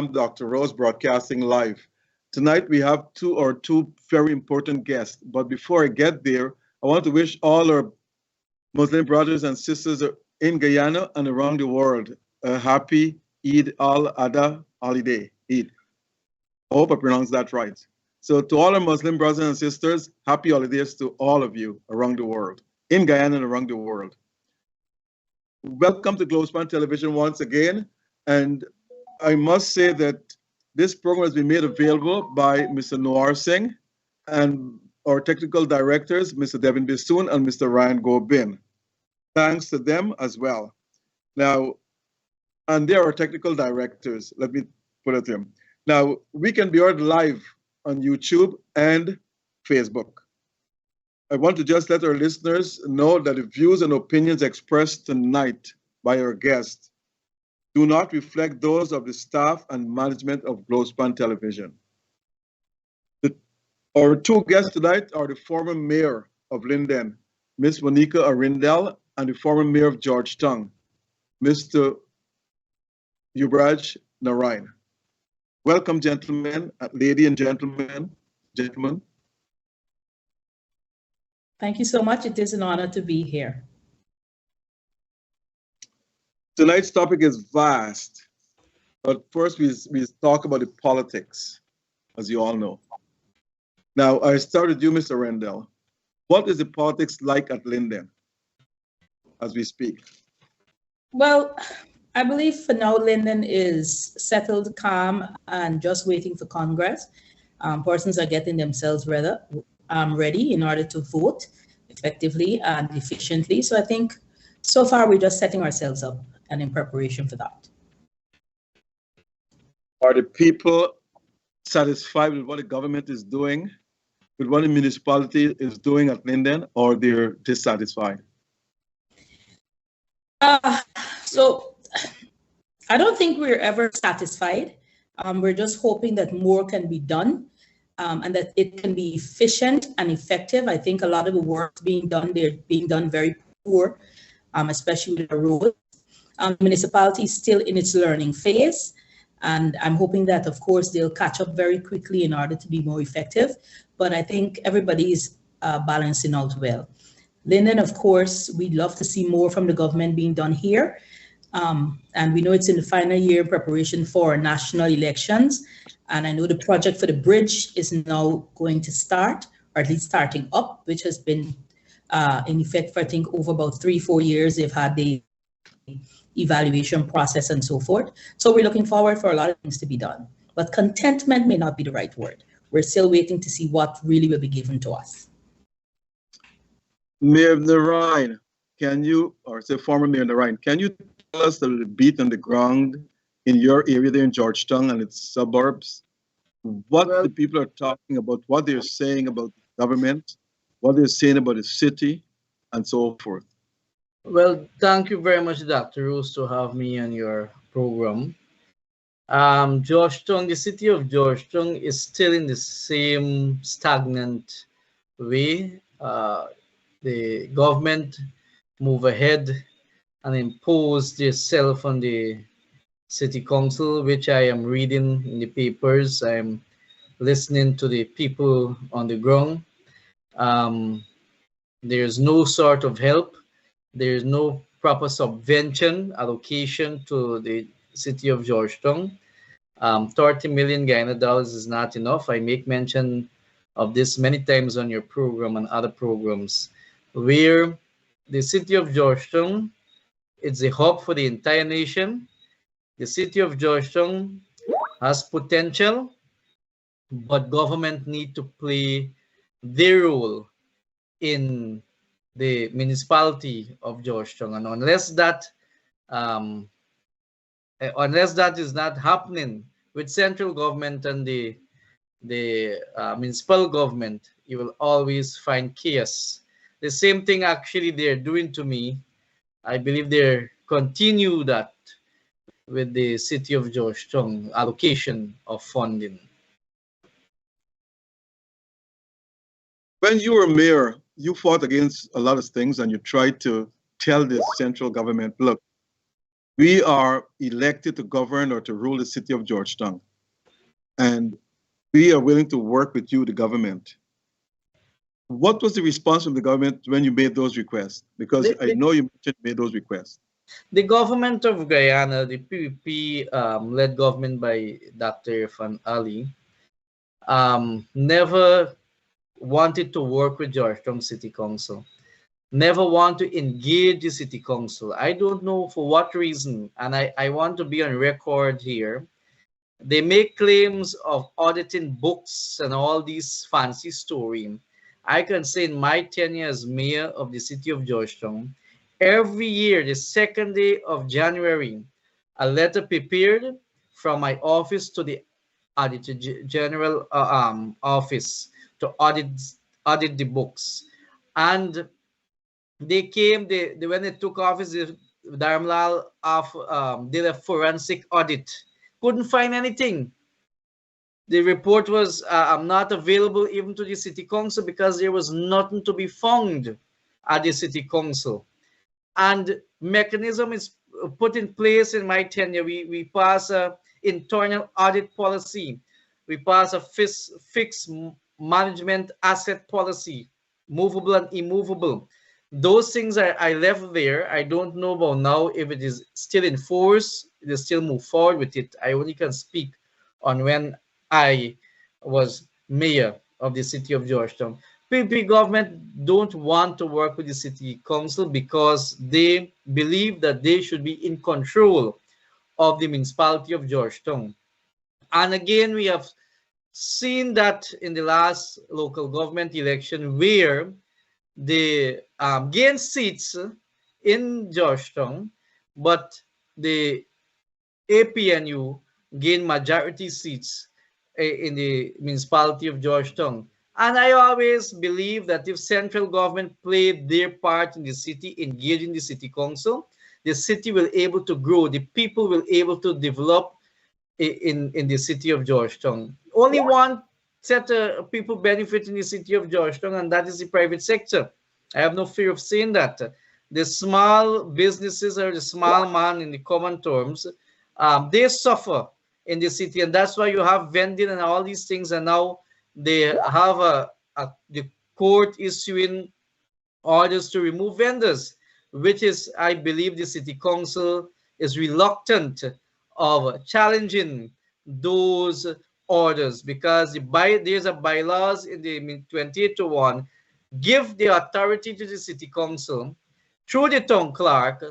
I'm Dr. Rose, broadcasting live. Tonight we have two very important guests. But before I get there, I want to wish all our Muslim brothers and sisters in Guyana and around the world a happy Eid al-Adha holiday. Eid. I hope I pronounced that right. So to all our Muslim brothers and sisters, happy holidays to all of you around the world, in Guyana and around the world. Welcome to Globespan Television once again. And I must say that this program has been made available by Mr. Noir Singh and our technical directors, Mr. Devin Bissoon and Mr. Ryan Gobin. Thanks to them as well. Now, and they are our technical directors, let me put it to them. Now, we can be heard live on YouTube and Facebook. I want to just let our listeners know that the views and opinions expressed tonight by our guests do not reflect those of the staff and management of Globespan Television. Our two guests tonight are the former mayor of Linden, Ms. Monica Arindel, and the former mayor of Georgetown, Mr. Yubraj Narain. Welcome, gentlemen, ladies and gentlemen. Thank you so much. It is an honor to be here. Tonight's topic is vast, but first we talk about the politics, as you all know. Now, I start with you, Mr. Rendell. What is the politics like at Linden as we speak? Well, I believe for now, Linden is settled, calm, and just waiting for Congress. Persons are getting themselves ready in order to vote effectively and efficiently. So I think so far we're just setting ourselves up and in preparation for that. Are the people satisfied with what the government is doing, with what the municipality is doing at Linden, or they're dissatisfied? So I don't think we're ever satisfied. We're just hoping that more can be done and that it can be efficient and effective. I think a lot of the work being done, they're being done very poor, especially with the roads. Municipality is still in its learning phase. And I'm hoping that, of course, they'll catch up very quickly in order to be more effective. But I think everybody is balancing out well. Linden, of course, we'd love to see more from the government being done here. And we know it's in the final year preparation for national elections. And I know the project for the bridge is now going to start, or at least starting up, which has been in effect for, I think, over about 3-4 years. They've had the evaluation process and so forth. So we're looking forward for a lot of things to be done. But contentment may not be the right word. We're still waiting to see what really will be given to us. Mayor Narain, can you, or say former Mayor Narain, can you tell us the beat on the ground in your area there in Georgetown and its suburbs? What the people are talking about, what they're saying about the government, what they're saying about the city, and so forth. Well, thank you very much, Dr. Rose, to have me on your program. Georgetown, the city of Georgetown is still in the same stagnant way. The government move ahead and impose themselves on the city council, which I am reading in the papers. I'm listening to the people on the ground. There's no sort of help. There's no proper subvention allocation to the city of Georgetown. 30 million Guyana dollars is not enough. I make mention of this many times on your program and other programs, where the city of Georgetown, it's a hub for the entire nation. The city of Georgetown has potential, but government need to play their role in the municipality of Georgetown, and unless that is not happening with central government and the municipal government, you will always find chaos. The same thing actually they're doing to me. I believe they're continue that with the city of Georgetown allocation of funding. When you were mayor, you fought against a lot of things and you tried to tell the central government, look, We are elected to govern or to rule the city of Georgetown. And we are willing to work with you, the government. What was the response from the government when you made those requests? Because I know you mentioned you made those requests. The government of Guyana, the PPP led government by Dr. Irfan Ali, never wanted to work with Georgetown City Council, never want to engage the City Council. I don't know for what reason, and I want to be on record here. They make claims of auditing books and all these fancy stories. I can say in my tenure as mayor of the city of Georgetown, every year, the second day of January, a letter prepared from my office to the Auditor General office to audit the books. And they came, when they took office, Dharmlal did a forensic audit. Couldn't find anything. The report was not available even to the city council because there was nothing to be found at the city council. And mechanism is put in place in my tenure. We pass a internal audit policy. We pass a fixed management asset policy, movable and immovable. Those things I left there. I don't know about now if it is still in force. They still move forward with it. I only can speak on when I was mayor of the city of Georgetown. PPP government don't want to work with the city council because they believe that they should be in control of the municipality of Georgetown. And again, we have seen that in the last local government election where they gained seats in Georgetown, but the APNU gained majority seats in the municipality of Georgetown. And I always believe that if central government played their part in the city, engaging the city council, the city will able to grow, the people will able to develop in the city of Georgetown. Only one set of people benefit in the city of Georgetown, and that is the private sector. I have no fear of saying that. The small businesses or the small man in the common terms, they suffer in the city, and that's why you have vending and all these things, and now they have the court issuing orders to remove vendors, which is, I believe, the city council is reluctant of challenging those orders because there's a bylaws in the 2801 give the authority to the city council through the town clerk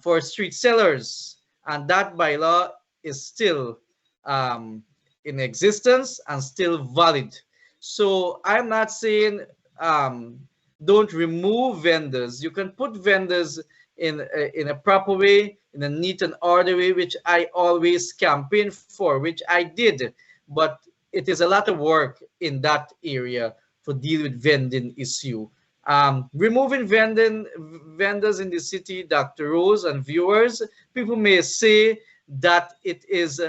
for street sellers, and that bylaw is still in existence and still valid. So I'm not saying don't remove vendors. You can put vendors in a proper way, in a neat and orderly way, which I always campaign for, which I did. But it is a lot of work in that area to deal with vending issue. Removing vendors in the city, Dr. Rose and viewers, people may say that it is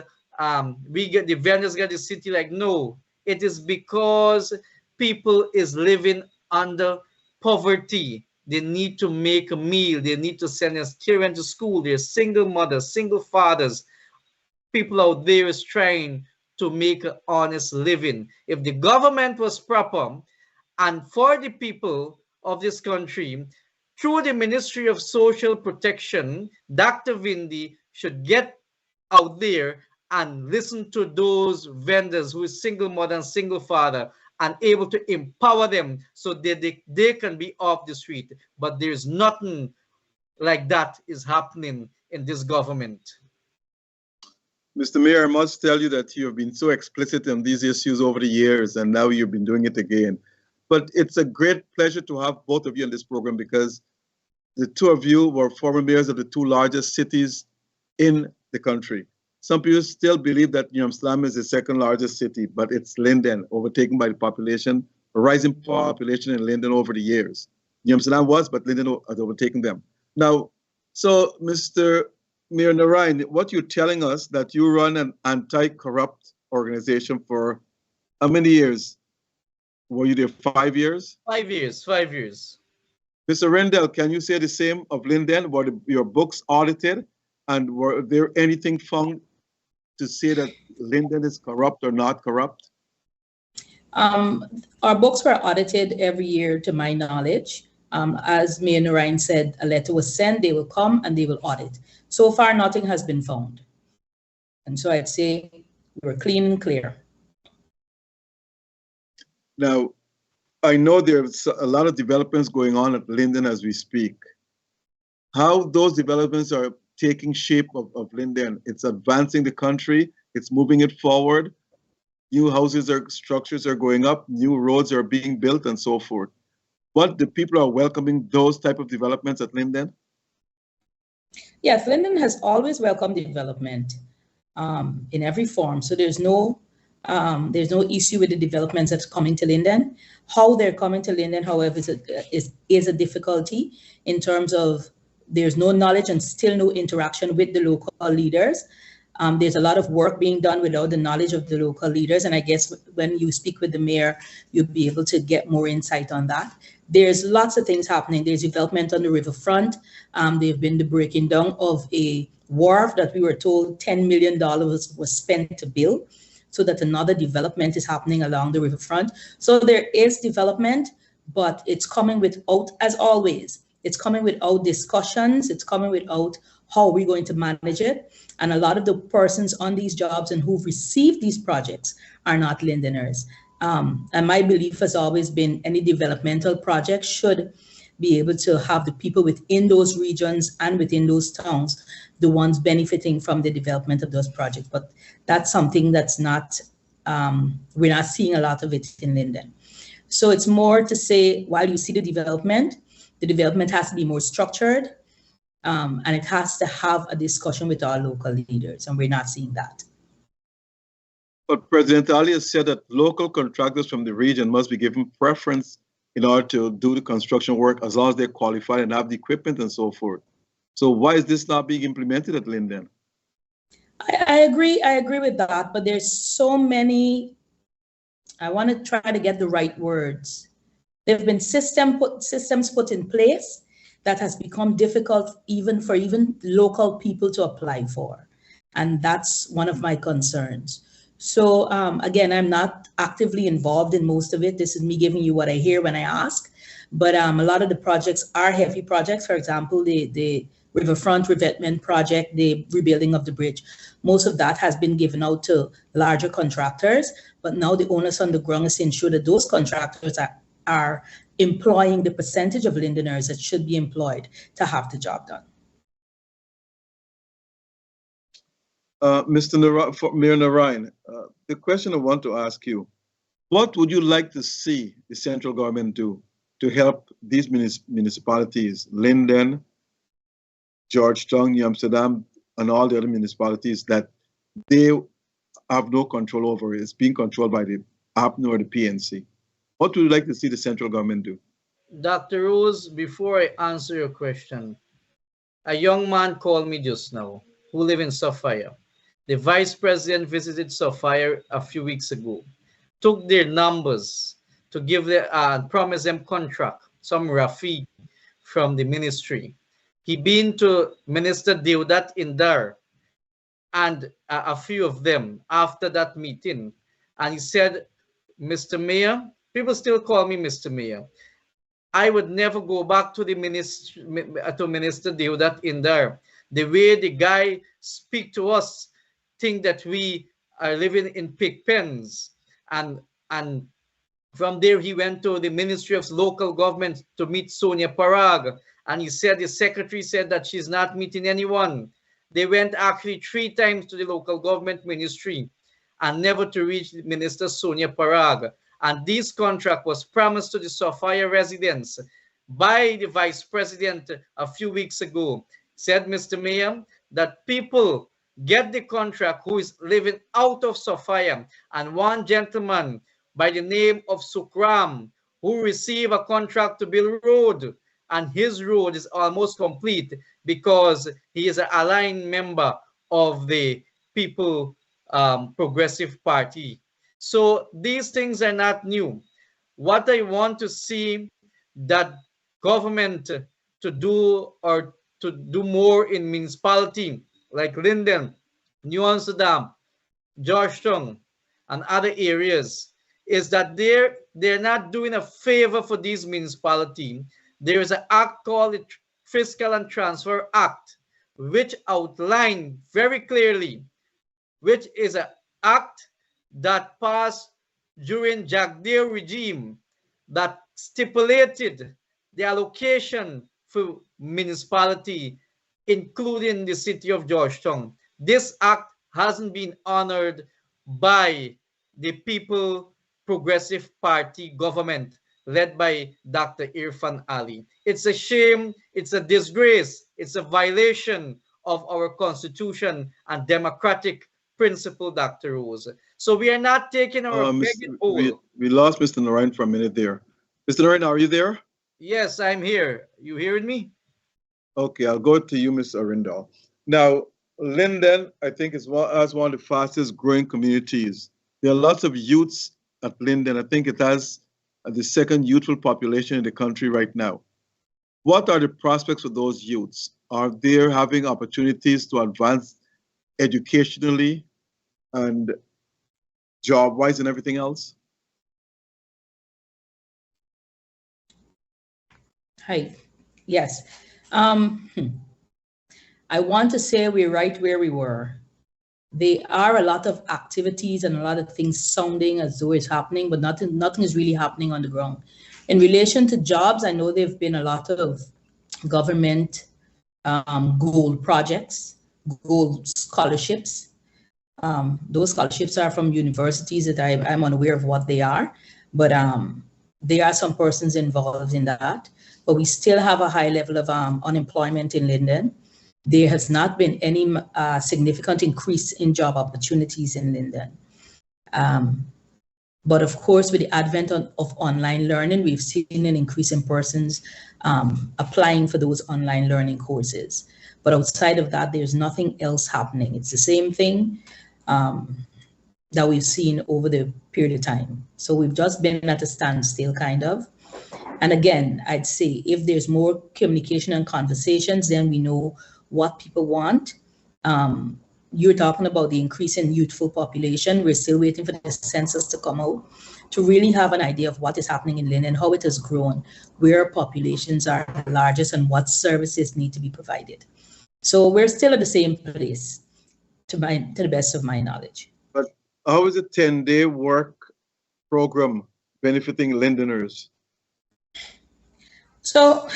we get the vendors get the city. Like, no, it is because people is living under poverty. They need to make a meal. They need to send their children to school. They're single mothers, single fathers. People out there is trying to make an honest living. If the government was proper and for the people of this country, through the Ministry of Social Protection, Dr. Vindi should get out there and listen to those vendors who is single mother and single father and able to empower them so that they can be off the street. But there's nothing like that is happening in this government. Mr. Mayor, I must tell you that you have been so explicit on these issues over the years, and now you've been doing it again. But it's a great pleasure to have both of you on this program because the two of you were former mayors of the two largest cities in the country. Some people still believe that New Amsterdam is the second largest city, but it's Linden, overtaken by the population, a rising population in Linden over the years. New Amsterdam was, but Linden has overtaken them. Now, so Mr. Mayor Narayan, what you're telling us that you run an anti-corrupt organization for how many years? Were you there 5 years? 5 years, 5 years. Mr. Rendell, can you say the same of Linden? Were your books audited? And were there anything found to say that Linden is corrupt or not corrupt? Our books were audited every year, to my knowledge. As Mayor Narayan said, a letter was sent, they will come and they will audit. So far, nothing has been found. And so I'd say we're clean and clear. Now, I know there's a lot of developments going on at Linden as we speak. How those developments are taking shape of Linden? It's advancing the country, it's moving it forward. New houses or structures are going up, new roads are being built, and so forth. But the people are welcoming those type of developments at Linden? Yes, Linden has always welcomed development in every form. So there's no issue with the developments that's coming to Linden. How they're coming to Linden, however, is a difficulty in terms of there's no knowledge and still no interaction with the local leaders. There's a lot of work being done without the knowledge of the local leaders. And I guess when you speak with the mayor, you'll be able to get more insight on that. There's lots of things happening. There's development on the riverfront. There've been the breaking down of a wharf that we were told $10 million was spent to build, so that another development is happening along the riverfront. So there is development, but it's coming without, as always, it's coming without discussions. It's coming without how we're going to manage it. And a lot of the persons on these jobs and who've received these projects are not Lindeners. And my belief has always been any developmental project should be able to have the people within those regions and within those towns, the ones benefiting from the development of those projects. But that's something that's not, we're not seeing a lot of it in Linden. So it's more to say, while you see the development has to be more structured, and it has to have a discussion with our local leaders, and we're not seeing that. But President Ali has said that local contractors from the region must be given preference in order to do the construction work as long as they're qualified and have the equipment and so forth. So why is this not being implemented at Linden? I agree with that, but there's so many, I want to try to get the right words. There have been systems put in place that has become difficult even for local people to apply for. And that's one of my concerns. So again, I'm not actively involved in most of it. This is me giving you what I hear when I ask. But a lot of the projects are heavy projects. For example, the riverfront revetment project, the rebuilding of the bridge. Most of that has been given out to larger contractors. But now the onus on the ground is to ensure that those contractors are employing the percentage of Lindeners that should be employed to have the job done. Mayor Narayan, the question I want to ask you, what would you like to see the central government do to help these municipalities, Linden, Georgetown, New Amsterdam, and all the other municipalities that they have no control over? It's being controlled by the APNO or the PNC. What would you like to see the central government do? Dr. Rose, before I answer your question, a young man called me just now who lives in Sophia. The vice president visited Sophia a few weeks ago, took their numbers to give them, promise them contract, some Rafi from the ministry. He been to Minister Deodat Indar and a few of them after that meeting. And he said, Mr. Mayor, people still call me Mr. Mayor. I would never go back to the Minister Deodat Indar. The way the guy speak to us, think that we are living in pig pens. And from there, he went to the Ministry of Local Government to meet Sonia Parag. And he said, the secretary said that she's not meeting anyone. They went actually 3 times to the local government ministry and never to reach Minister Sonia Parag. And this contract was promised to the Sophia residents by the vice president a few weeks ago. Said, Mr. Mayor, that people get the contract who is living out of Sophia. And one gentleman by the name of Sukram, who received a contract to build a road, and his road is almost complete because he is an aligned member of the People Progressive Party. So these things are not new. What I want to see that government to do or to do more in municipality like Linden, New Amsterdam, Georgetown, and other areas is that they're not doing a favor for these municipalities. There is an act called the Fiscal and Transfer Act, which outlined very clearly, which is an act that passed during Jagdeo regime that stipulated the allocation for municipality, including the city of Georgetown. This act hasn't been honored by the People Progressive Party government led by Dr. Irfan Ali. It's a shame, it's a disgrace, it's a violation of our constitution and democratic principle, Dr. Rose. So we are not taking our begging bowl. We lost Mr. Narayan for a minute there. Mr. Narayan, are you there? Yes, I'm here. You hearing me? Okay, I'll go to you, Ms. Arindal. Now, Linden, I think, is one of the fastest growing communities. There are lots of youths at Linden. I think it has the second youthful population in the country right now. What are the prospects for those youths? Are they having opportunities to advance educationally and job-wise and everything else? Hi, yes. I want to say we're right where we were. There are a lot of activities and a lot of things sounding as though it's happening, but nothing is really happening on the ground. In relation to jobs, I know there've been a lot of government gold projects, gold scholarships. Those scholarships are from universities that I'm unaware of what they are, but there are some persons involved in that. But we still have a high level of unemployment in Linden. There has not been any significant increase in job opportunities in Linden. But of course, with the advent of online learning, we've seen an increase in persons applying for those online learning courses. But outside of that, there's nothing else happening. It's the same thing that we've seen over the period of time. So we've just been at a standstill, kind of. And again, I'd say if there's more communication and conversations, then we know what people want. You're talking about the increase in youthful population. We're still waiting for the census to come out to really have an idea of what is happening in Linden, how it has grown, where populations are the largest, and what services need to be provided. So we're still at the same place, to the best of my knowledge. But how is a 10-day work program benefiting Lindeners? So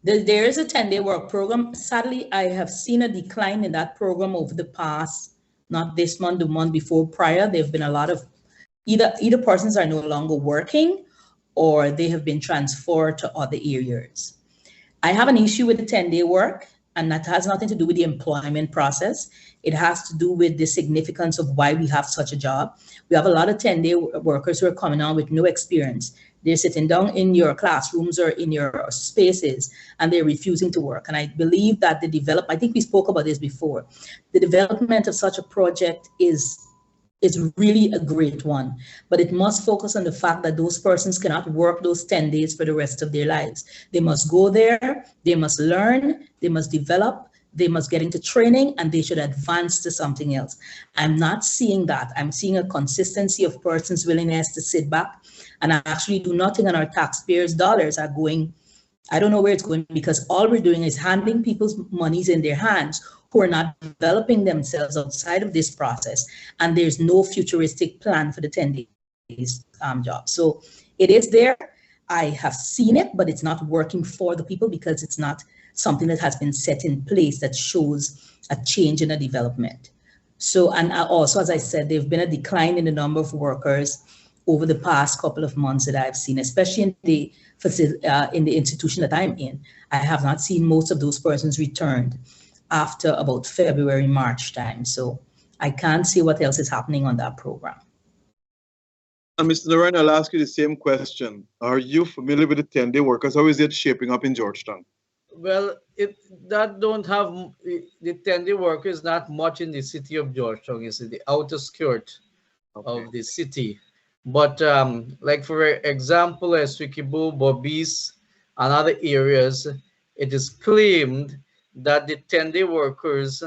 there is a 10-day work program. Sadly, I have seen a decline in that program over the past, not this month, the month before prior. There have been a lot of either persons are no longer working or they have been transferred to other areas. I have an issue with the 10-day work, and that has nothing to do with the employment process. It has to do with the significance of why we have such a job. We have a lot of 10-day workers who are coming on with no experience. They're sitting down in your classrooms or in your spaces, and they're refusing to work. And I believe that I think we spoke about this before, the development of such a project is really a great one, but it must focus on the fact that those persons cannot work those 10 days for the rest of their lives. They must go there, they must learn, they must develop, they must get into training, and they should advance to something else. I'm not seeing that. I'm seeing a consistency of persons' willingness to sit back and actually do nothing, and our taxpayers' dollars are going, I don't know where it's going, because all we're doing is handing people's monies in their hands who are not developing themselves outside of this process, and there's no futuristic plan for the 10 days job. So it is there. I have seen it, but it's not working for the people because it's not something that has been set in place that shows a change in a development. So, and also, as I said, there've been a decline in the number of workers over the past couple of months that I've seen, especially in the institution that I'm in. I have not seen most of those persons returned after about February, March time. So I can't see what else is happening on that program. And Mr. Narayan, I'll ask you the same question. Are you familiar with the 10-day workers? How is it shaping up in Georgetown? Well, that don't have the 10-day workers not much in the city of Georgetown. It's in the outer skirt of the city. But like for example, Essequibo, Bobis, and other areas, it is claimed that the 10-day workers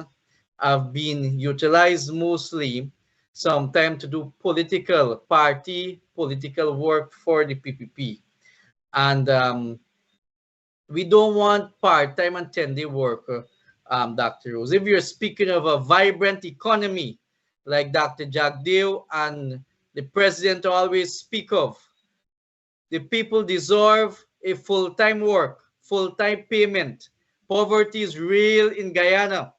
have been utilized mostly sometimes to do political work for the PPP. And we don't want part-time and 10-day worker, Dr. Rose. If you're speaking of a vibrant economy, like Dr. Jagdeo and the president always speak of, the people deserve a full-time work, full-time payment. Poverty is real in Guyana.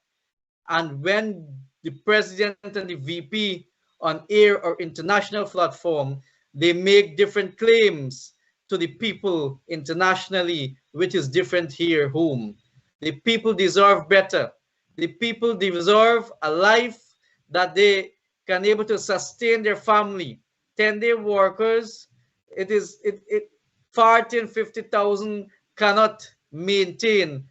And when the president and the VP on air or international platform, they make different claims to the people internationally, which is different here home. The people deserve better. The people deserve a life that they can able to sustain their family. 10-day workers, it 40 and 50,000 cannot maintain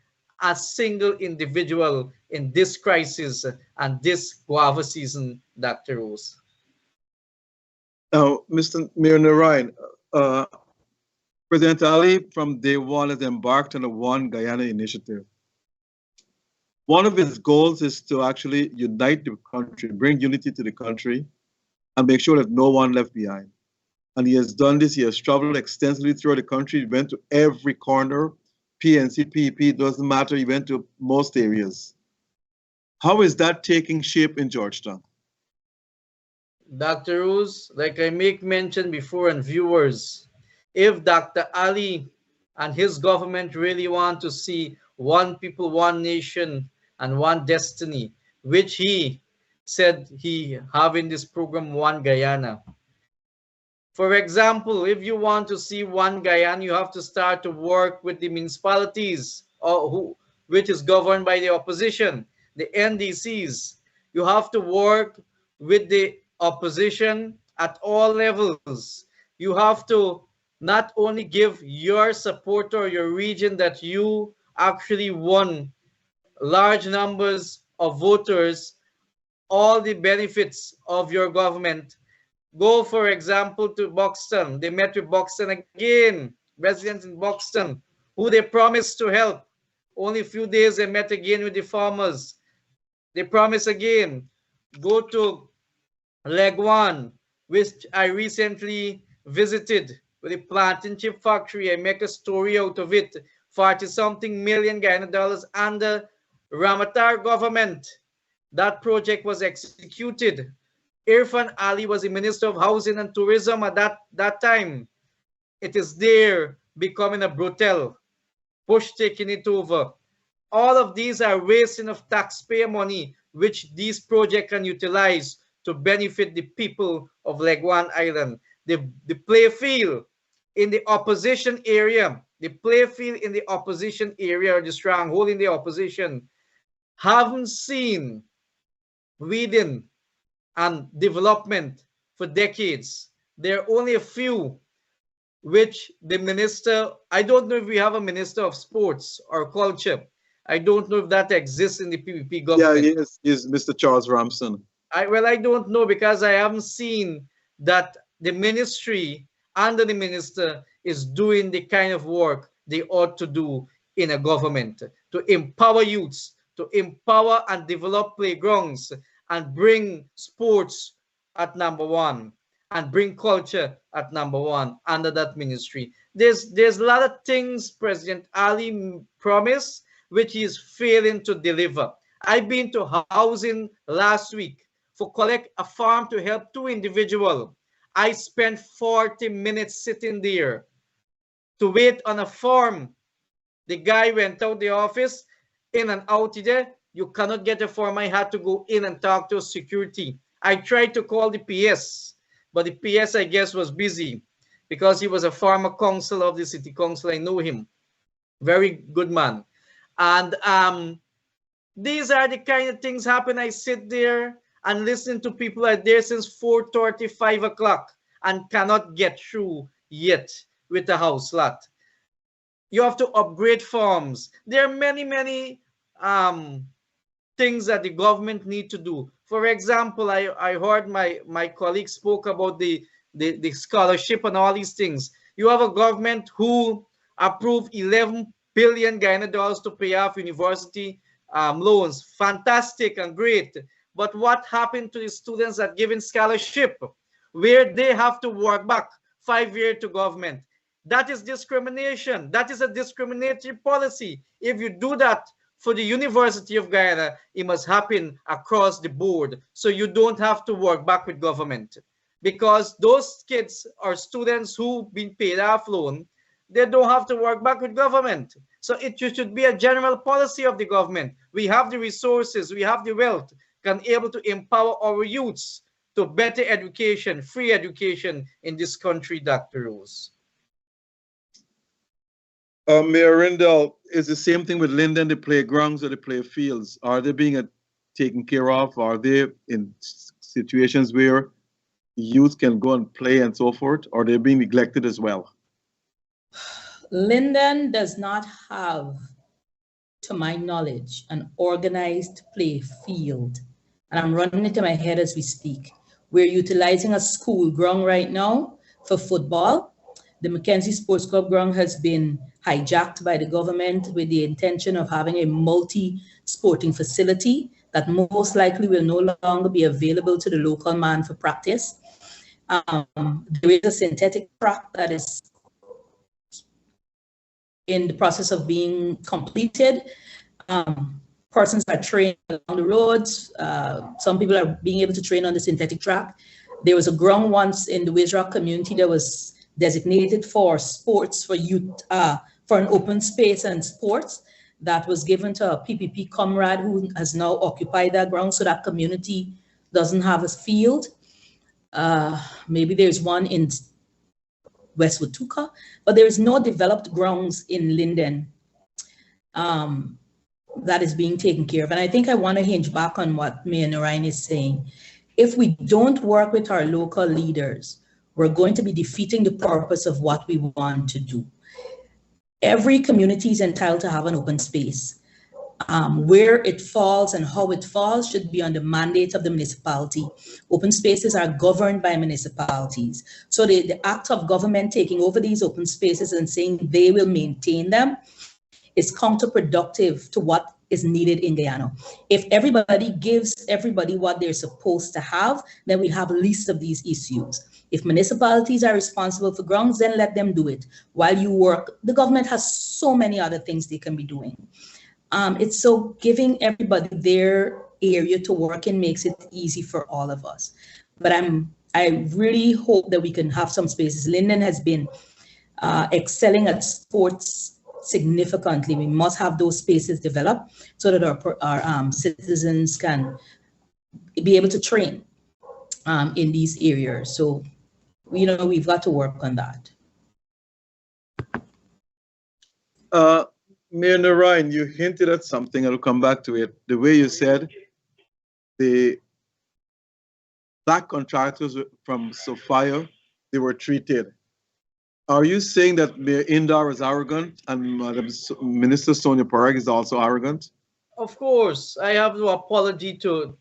a single individual in this crisis and this guava season, Dr. Rose. Now, Mr. Mayor Narayan, President Ali from day one has embarked on a One Guyana initiative. One of his goals is to actually unite the country, bring unity to the country, and make sure that no one left behind. And he has done this. He has traveled extensively throughout the country. He went to every corner. PNC, PEP, doesn't matter. He went to most areas. How is that taking shape in Georgetown? Dr. Rose, like I make mention before, and viewers, if Dr. Ali and his government really want to see one people, one nation, and one destiny, which he said he have in this program, One Guyana. For example, if you want to see One Guyana, you have to start to work with the municipalities which is governed by the opposition, the NDCs. You have to work with the opposition at all levels. You have to not only give your support or your region that you actually won large numbers of voters all the benefits of your government. Go, for example, to Buxton. They met with Buxton again, residents in Buxton, who they promised to help. Only a few days they met again with the farmers. They promise again. Go to Leg One, which I recently visited with the plantain chip factory. I make a story out of it. 40-something million Guyana dollars under Ramatar government. That project was executed. Irfan Ali was the Minister of Housing and Tourism at that time. It is there becoming a brothel, Bush taking it over. All of these are wasting of taxpayer money, which these projects can utilize to benefit the people of Leguan Island. The play field in the opposition area, the playfield in the opposition area, or the stronghold in the opposition, haven't seen weeding and development for decades. There are only a few which the minister, I don't know if we have a minister of sports or culture. I don't know if that exists in the PPP government. Yeah, yes, Mr. Charles Ramson. I don't know, because I haven't seen that the ministry under the minister is doing the kind of work they ought to do in a government to empower youths, to empower and develop playgrounds, and bring sports at number one, and bring culture at number one under that ministry. There's a lot of things President Ali promised which he is failing to deliver. I've been to housing last week for collect a farm to help 2 individuals. I spent 40 minutes sitting there to wait on a form. The guy went out the office, in and out there. You cannot get a form. I had to go in and talk to security. I tried to call the PS, but the PS, I guess, was busy because he was a former council of the city council. I know him. Very good man. And these are the kind of things happen. I sit there and listen to people are there since 4:30, 5 o'clock and cannot get through yet with a house lot. You have to upgrade forms. There are many things that the government need to do. For example, I heard my colleague spoke about the scholarship and all these things. You have a government who approved 11 billion Guyana dollars to pay off university loans. Fantastic and great. But what happened to the students that given scholarship, where they have to work back 5 years to government? That is discrimination. That is a discriminatory policy. If you do that for the University of Guyana, it must happen across the board. So you don't have to work back with government, because those kids or students who've been paid off loan, they don't have to work back with government. So it should be a general policy of the government. We have the resources, we have the wealth, can able to empower our youths to better education, free education in this country, Dr. Rose. Mayor Rendell, is the same thing with Linden, the playgrounds or the play fields? Are they being taken care of? Are they in situations where youth can go and play and so forth? Or are they being neglected as well? Linden does not have, to my knowledge, an organized play field. And I'm running it in my head as we speak. We're utilizing a school ground right now for football. The Mackenzie Sports Club ground has been hijacked by the government with the intention of having a multi-sporting facility that most likely will no longer be available to the local man for practice. There is a synthetic track that is in the process of being completed. Persons are trained along the roads. Some people are being able to train on the synthetic track. There was a ground once in the Wizrock community that was designated for sports for youth, for an open space and sports, that was given to a PPP comrade who has now occupied that ground, so that community doesn't have a field. Maybe there's one in West Watuka, but there is no developed grounds in Linden that is being taken care of. And I think I want to hinge back on what Mayor Narayan is saying. If we don't work with our local leaders, we're going to be defeating the purpose of what we want to do. Every community is entitled to have an open space. Where it falls and how it falls should be on the mandate of the municipality. Open spaces are governed by municipalities. So the act of government taking over these open spaces and saying they will maintain them is counterproductive to what is needed in Guyana. If everybody gives everybody what they're supposed to have, then we have least of these issues. If municipalities are responsible for grounds, then let them do it. While you work, the government has so many other things they can be doing. It's so giving everybody their area to work in makes it easy for all of us. But I really hope that we can have some spaces. Linden has been excelling at sports significantly. We must have those spaces developed so that our citizens can be able to train in these areas. So, we've got to work on that. Mayor Narayan, you hinted at something. I'll come back to it. The way you said the black contractors from Sophia, they were treated. Are you saying that Mayor Indar is arrogant and Minister Sonia Parag is also arrogant? Of course, I have no apology to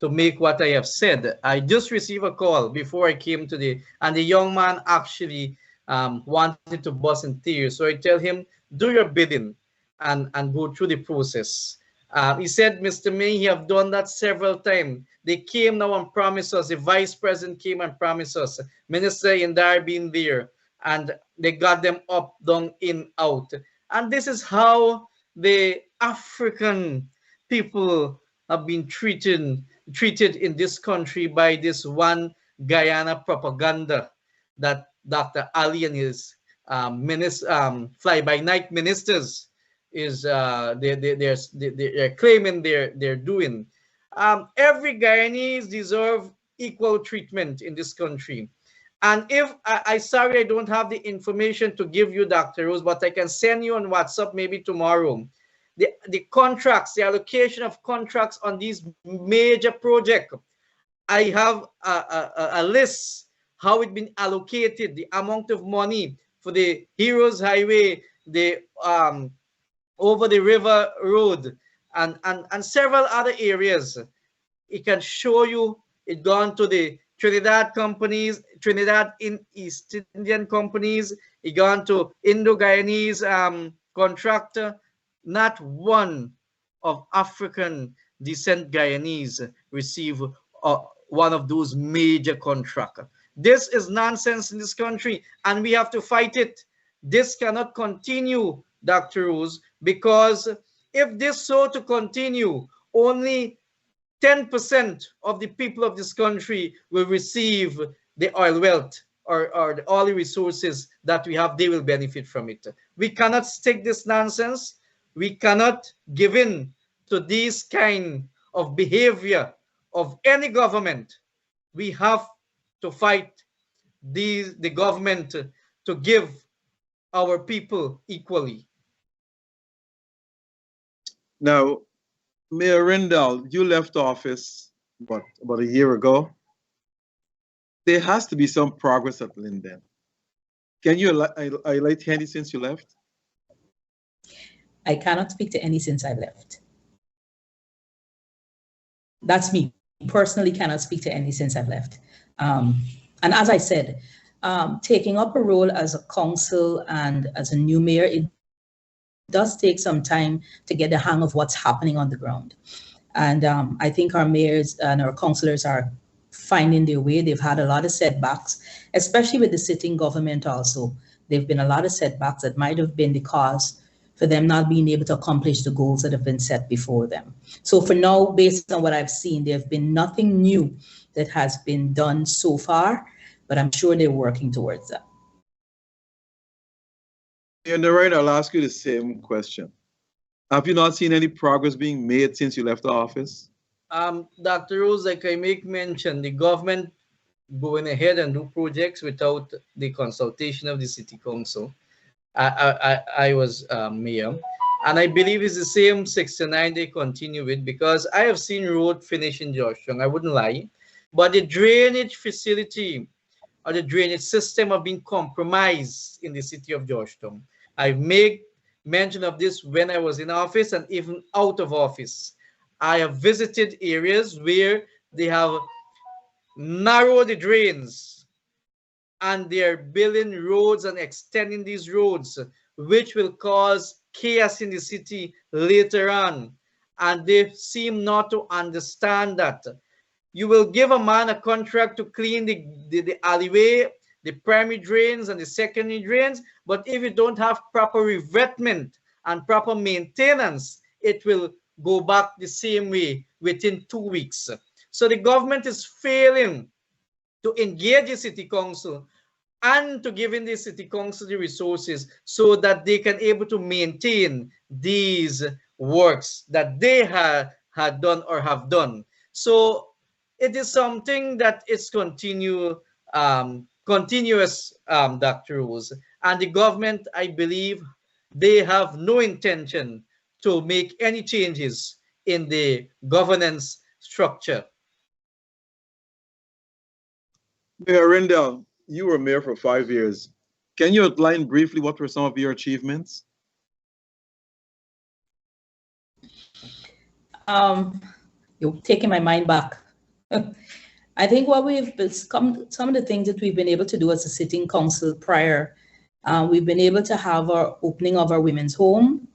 make what I have said. I just received a call before I came today, and the young man actually wanted to bust in tears. So I tell him, do your bidding and go through the process. He said, Mr. May, he have done that several times. They came now and promised us, the vice president came and promised us, Minister Indar being there, and they got them up, down, in, out. And this is how the African people have been treated in this country by this one Guyana propaganda that Dr. Ali and his fly-by-night ministers is they're claiming they're doing. Every Guyanese deserve equal treatment in this country. And if sorry I don't have the information to give you, Dr. Rose, but I can send you on WhatsApp maybe tomorrow. The contracts, the allocation of contracts on these major projects. I have a list how it been allocated, the amount of money for the Heroes Highway, the over the river road, and several other areas. It can show you it gone to the Trinidad companies, Trinidad in East Indian companies, it gone to Indo-Guyanese contractor, not one of African descent Guyanese receive one of those major contracts. This is nonsense in this country, and we have to fight it. This cannot continue, Dr. Rose, because if this so to continue, only 10% of the people of this country will receive the oil wealth or the oil resources that we have. They will benefit from it. We cannot stick this nonsense. We cannot give in to this kind of behavior of any government. We have to fight the government to give our people equally. Now, Mayor Rendell, you left office, what, about a year ago? There has to be some progress at Linden. Can you highlight any since you left? I cannot speak to any since I've left. That's me. Personally cannot speak to any since I've left. And as I said, taking up a role as a council and as a new mayor, it does take some time to get the hang of what's happening on the ground. And I think our mayors and our councillors are finding their way. They've had a lot of setbacks, especially with the sitting government also. There've been a lot of setbacks that might have been the cause for them not being able to accomplish the goals that have been set before them. So for now, based on what I've seen, there have been nothing new that has been done so far, but I'm sure they're working towards that. And Lorraine, I'll ask you the same question. Have you not seen any progress being made since you left the office? Dr. Rose, like I make mention, the government going ahead and do projects without the consultation of the city council. I was mayor, and I believe it's the same 69 they continue with, because I have seen road finish in Georgetown, I wouldn't lie, but the drainage facility or the drainage system have been compromised in the city of Georgetown. I've made mention of this when I was in office and even out of office. I have visited areas where they have narrowed the drains and they're building roads and extending these roads, which will cause chaos in the city later on. And they seem not to understand that. You will give a man a contract to clean the alleyway, the primary drains and the secondary drains, but if you don't have proper revetment and proper maintenance, it will go back the same way within 2 weeks. So the government is failing to engage the city council and to give in the city council the resources so that they can able to maintain these works that they had done or have done. So it is something that is continuous, Dr. Rose. And the government, I believe, they have no intention to make any changes in the governance structure. Mayor Rendell, you were mayor for 5 years. Can you outline briefly what were some of your achievements? You're taking my mind back. I think what some of the things that we've been able to do as a sitting council prior, we've been able to have our opening of our women's home.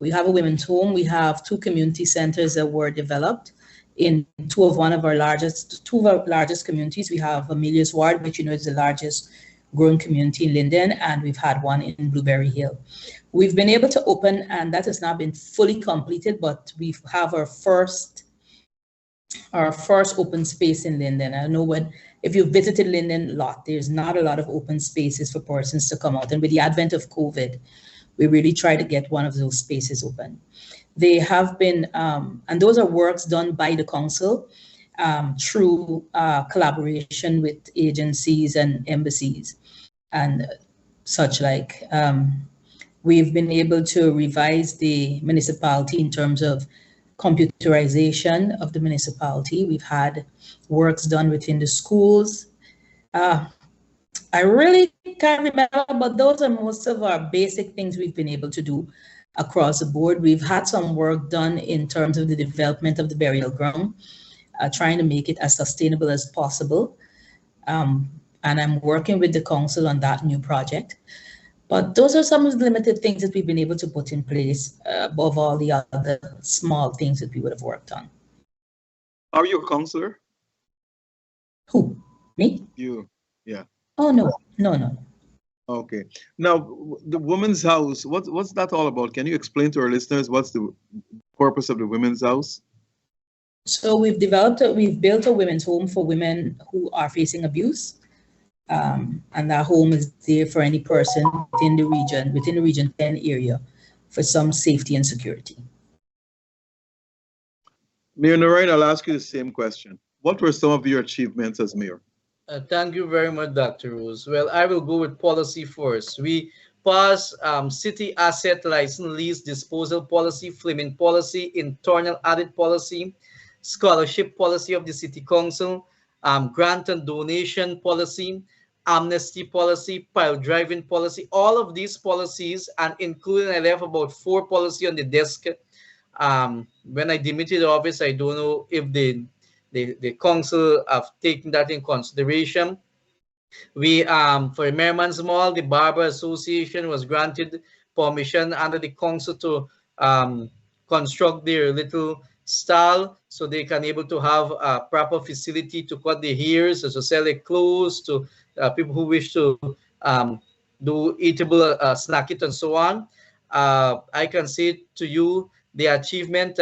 We have a women's home. We have 2 community centers that were developed in two of our largest communities. We have Amelia's Ward, which is the largest growing community in Linden, and we've had one in Blueberry Hill. We've been able to open, and that has not been fully completed, but we have our first open space in Linden. I know if you've visited Linden lot, there's not a lot of open spaces for persons to come out. And with the advent of COVID, we really try to get one of those spaces open. They have been, and those are works done by the council through collaboration with agencies and embassies and such like. We've been able to revise the municipality in terms of computerization of the municipality. We've had works done within the schools. I really can't remember, but those are most of our basic things we've been able to do across the board. We've had some work done in terms of the development of the burial ground, trying to make it as sustainable as possible. And I'm working with the council on that new project. But those are some of the limited things that we've been able to put in place above all the other small things that we would have worked on. Are you a counselor? Who? Me? You, yeah. Oh, no, no, no. Okay. Now, the Women's House, what's that all about? Can you explain to our listeners what's the purpose of the Women's House? So we've built a women's home for women who are facing abuse. And that home is there for any person within the region 10 area for some safety and security. Mayor Narayan, I'll ask you the same question. What were some of your achievements as mayor? Thank you very much, Dr. Rose. Well, I will go with policy first. We passed city asset license lease disposal policy, flaming policy, internal audit policy, scholarship policy of the city council, grant and donation policy, amnesty policy, pile driving policy. All of these policies, and including I left about 4 policies on the desk. When I demitted office, I don't know if the council have taken that in consideration. We for Merriman's Mall, the Barber Association was granted permission under the council to construct their little stall so they can able to have a proper facility to cut their hairs, to sell their clothes to people who wish to do eatable snack it and so on. I can say to you the achievement,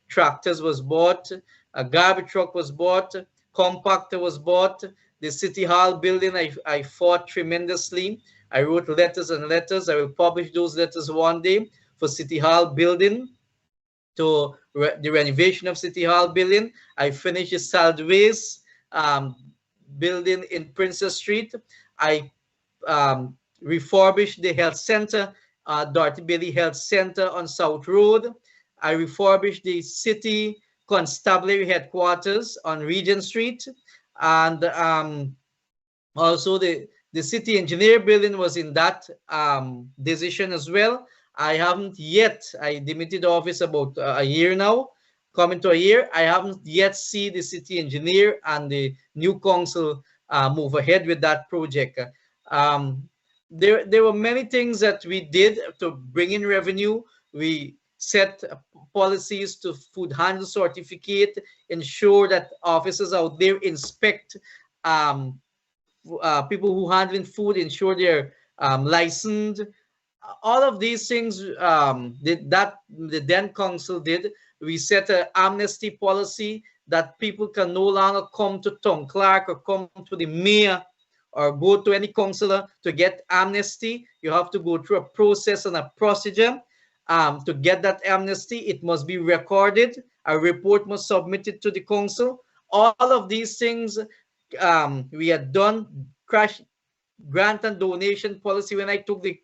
tractors was bought, a garbage truck was bought, compactor was bought, the city hall building I fought tremendously. I wrote letters and letters. I will publish those letters one day for city hall building, to the renovation of city hall building. I finished the solid waste building in Princess Street. I refurbished the health center, Dorothy Bailey Health Center on South Road. I refurbished the city constabulary headquarters on Regent Street, and also the city engineer building was in that decision as well. I haven't yet, I demitted office about a year now, coming to a year. I haven't yet seen the city engineer and the new council move ahead with that project. There were many things that we did to bring in revenue. We set policies to food handle certificate, ensure that officers out there inspect people who handling food, ensure they're licensed. All of these things the then council did. We set an amnesty policy that people can no longer come to town clerk or come to the mayor or go to any councillor to get amnesty. You have to go through a process and a procedure. To get that amnesty, it must be recorded. A report must submitted to the council. All of these things we had done. Crash grant and donation policy when I took the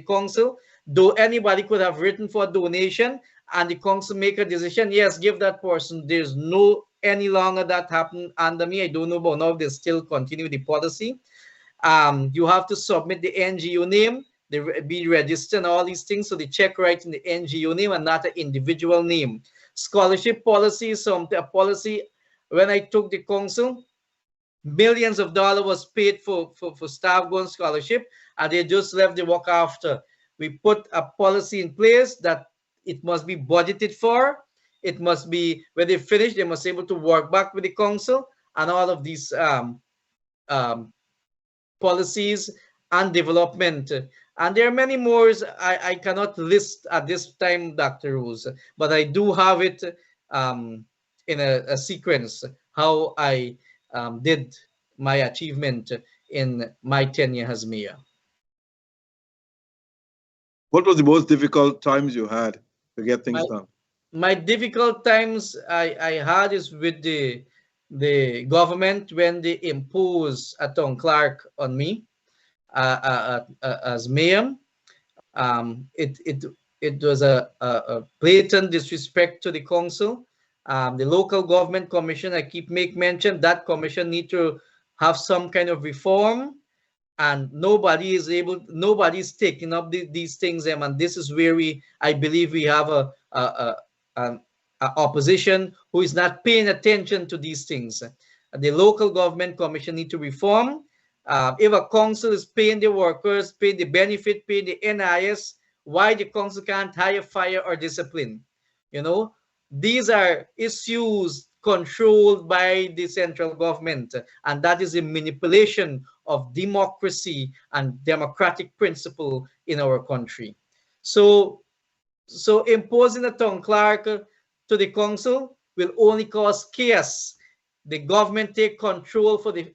council. Though anybody could have written for a donation and the council make a decision, yes, give that person. There's no any longer that happened under me. I don't know about now if they still continue the policy. You have to submit the NGO name, be registered and all these things, so they check right in the NGO name and not an individual name. Scholarship policy is a policy. When I took the council, millions of dollars was paid for staff going scholarship, and they just left the work after. We put a policy in place that it must be budgeted for. It must be, when they finish, they must be able to work back with the council, and all of these policies and development. And there are many more I cannot list at this time, Dr. Rose, but I do have it in a sequence, how I did my achievement in my tenure as mayor. What was the most difficult times you had to get things done? My difficult times I had is with the government when they impose a town clerk on me as mayor. It was a blatant disrespect to the council. The local government commission, I keep make mention, that commission need to have some kind of reform, and nobody's taking up these things, and this is where I believe we have an opposition who is not paying attention to these things. The local government commission need to reform. If a council is paying the workers, paying the benefit, paying the NIS, why the council can't hire, fire, or discipline? You know, these are issues controlled by the central government, and that is a manipulation of democracy and democratic principle in our country. So imposing a town clerk to the council will only cause chaos. The government take control for the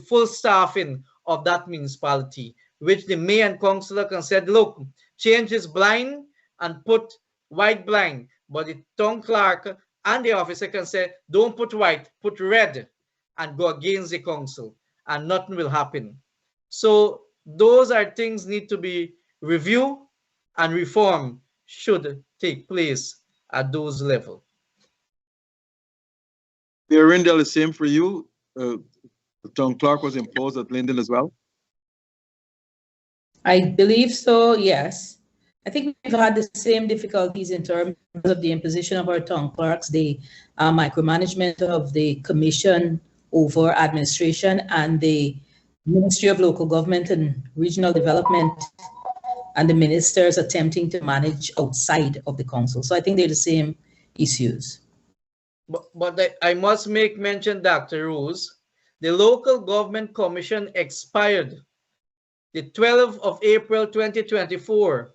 full staffing of that municipality, which the mayor and councillor can say, look, change this blind and put white blind. But the town clerk and the officer can say, don't put white, put red, and go against the council, and nothing will happen. So those are things need to be reviewed, and reform should take place at those levels. Arindel, the same for you. The town clerk was imposed at Linden as well. I believe so, yes. I think we've had the same difficulties in terms of the imposition of our town clerks, the micromanagement of the Commission over Administration and the Ministry of Local Government and Regional Development, and the ministers attempting to manage outside of the council. So I think they're the same issues. But I must make mention, Dr. Rose, the Local Government Commission expired the 12th of April 2024,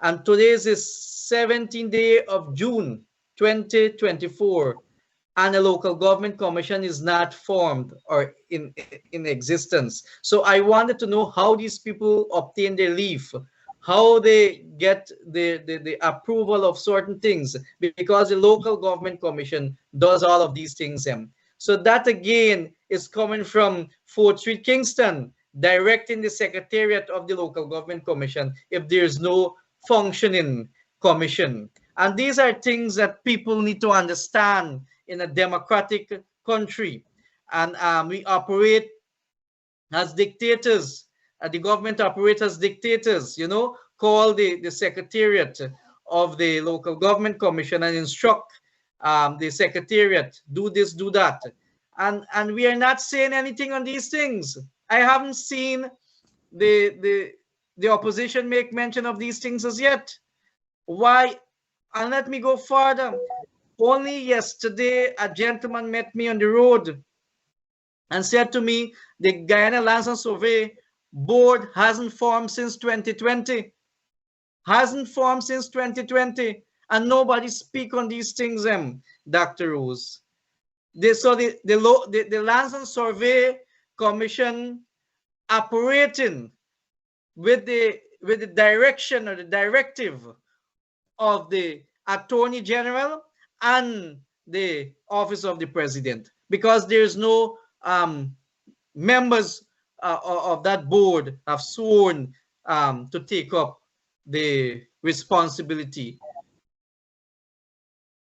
and today is the 17th day of June 2024, and a Local Government Commission is not formed or in existence. So I wanted to know how these people obtain their leave, how they get the approval of certain things, because the Local Government Commission does all of these things. So that again is coming from 4th Street, Kingston, directing the Secretariat of the Local Government Commission if there's no functioning commission. And these are things that people need to understand in a democratic country. And we operate as dictators. The government operates as dictators, you know, call the Secretariat of the Local Government Commission and instruct the Secretariat, do this, do that. And we are not saying anything on these things. I haven't seen the opposition make mention of these things as yet. Why? And let me go further. Only yesterday, a gentleman met me on the road and said to me, the Guyana Lands and Survey Board hasn't formed since 2020. Hasn't formed since 2020. And nobody speak on these things, Dr. Rose. The Lands and Survey Commission operating with the direction or the directive of the Attorney General and the Office of the President, because there's no members of that board have sworn to take up the responsibility.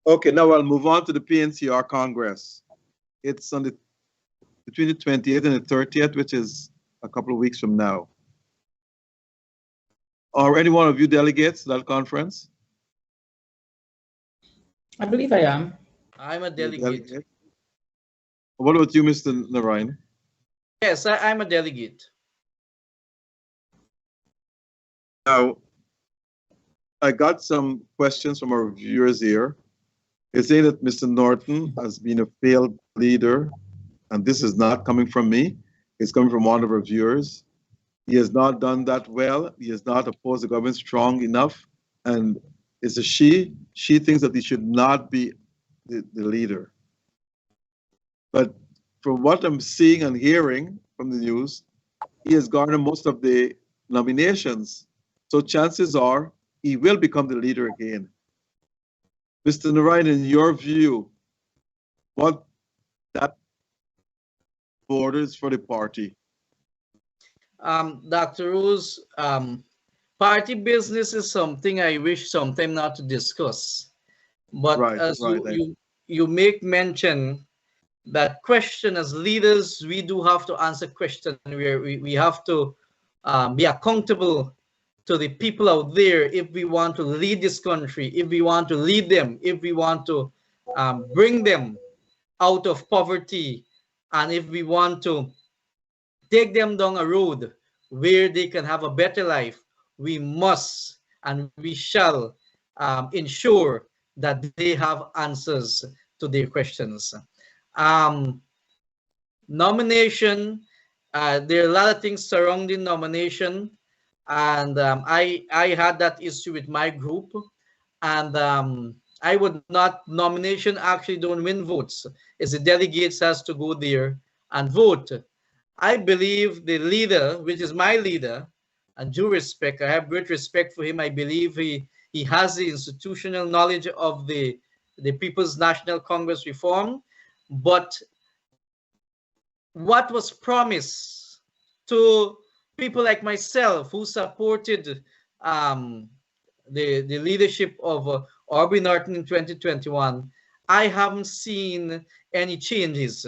Okay, now I'll move on to the PNCR Congress. It's on between the 28th and the 30th, which is a couple of weeks from now. Are any one of you delegates to that conference? I believe I am. I'm a delegate. What about you, Mr. Narayan? Yes, I'm a delegate. Now, I got some questions from our viewers here. They say that Mr. Norton has been a failed leader, and this is not coming from me. It's coming from one of our viewers. He has not done that well. He has not opposed the government strong enough, and it's a she. She thinks that he should not be the leader. But from what I'm seeing and hearing from the news, he has garnered most of the nominations. So chances are he will become the leader again. Mr. Narayan, in your view, what that borders for the party? Dr. Rose, party business is something I wish sometime not to discuss. But as you make mention that question, as leaders, we do have to answer questions. We have to be accountable to the people out there if we want to lead this country, if we want to lead them, if we want to bring them out of poverty, and if we want to take them down a road where they can have a better life, we must and we shall ensure that they have answers to their questions. Nomination, there are a lot of things surrounding nomination, and I had that issue with my group, and I would not, nomination actually don't win votes. It's the delegates has to go there and vote. I believe the leader, which is my leader, and due respect, I have great respect for him. I believe he has the institutional knowledge of the People's National Congress reform, but what was promised to people like myself who supported the leadership of Aubrey Norton in 2021, I haven't seen any changes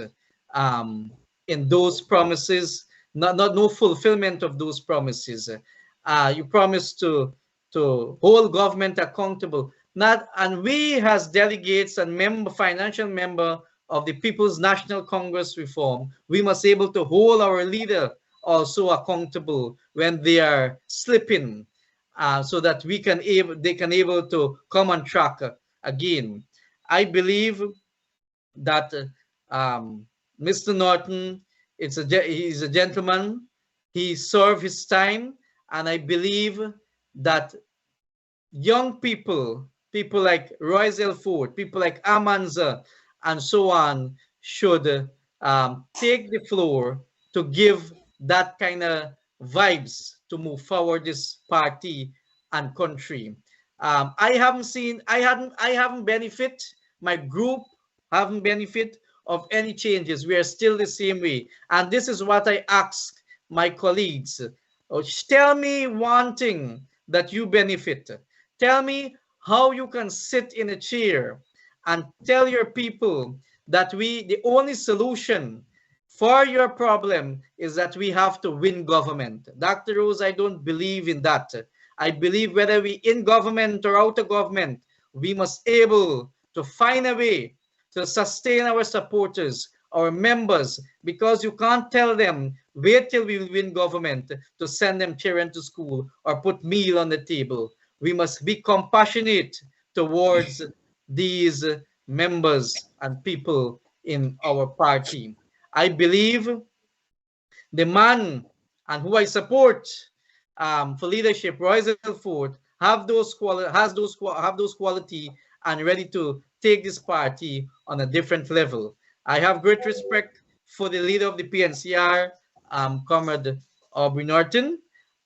in those promises, no fulfillment of those promises. You promised to hold government accountable, and we as delegates and financial member of the People's National Congress reform, we must be able to hold our leader also accountable when they are slipping, so that they can able to come on track again. I believe that Mr. Norton, he's a gentleman. He served his time, and I believe that young people like Royce Elford, people like Amanza, and so on, should take the floor to give that kind of vibes to move forward this party and country. I haven't benefit, my group haven't benefit of any changes. We are still the same way. And this is what I ask my colleagues. Tell me one thing that you benefit. Tell me how you can sit in a chair and tell your people that the only solution for your problem is that we have to win government. Dr. Rose, I don't believe in that. I believe whether we in government or out of government, we must able to find a way to sustain our supporters, our members, because you can't tell them, wait till we win government to send them children to school or put meal on the table. We must be compassionate towards these members and people in our party. I believe the man and who I support for leadership, Royce Elford, have those quality and ready to take this party on a different level. I have great respect for the leader of the PNCR, Comrade Aubrey Norton,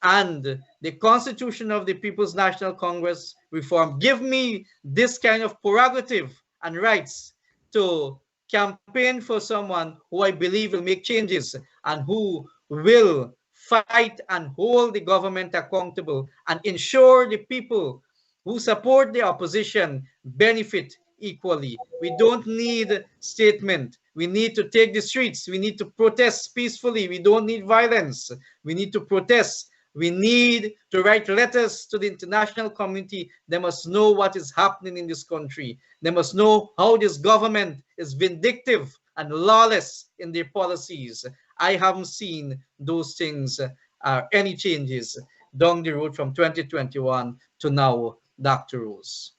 and the Constitution of the People's National Congress reform give me this kind of prerogative and rights to campaign for someone who I believe will make changes and who will fight and hold the government accountable and ensure the people who support the opposition benefit equally. We don't need statement. We need to take the streets. We need to protest peacefully. We don't need violence. We need to protest. We need to write letters to the international community. They must know what is happening in this country. They must know how this government is vindictive and lawless in their policies. I haven't seen those things, any changes down the road from 2021 to now, Dr. Rose.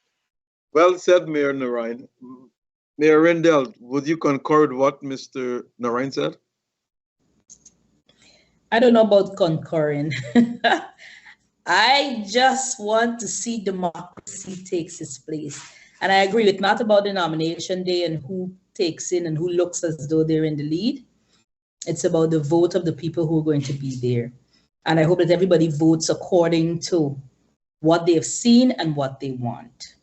Well said, Mayor Narain. Mayor Rendell, would you concur with what Mr. Narain said? I don't know about concurring. I just want to see democracy takes its place. And I agree with Matt about the nomination day and who takes in and who looks as though they're in the lead. It's about the vote of the people who are going to be there. And I hope that everybody votes according to what they've seen and what they want.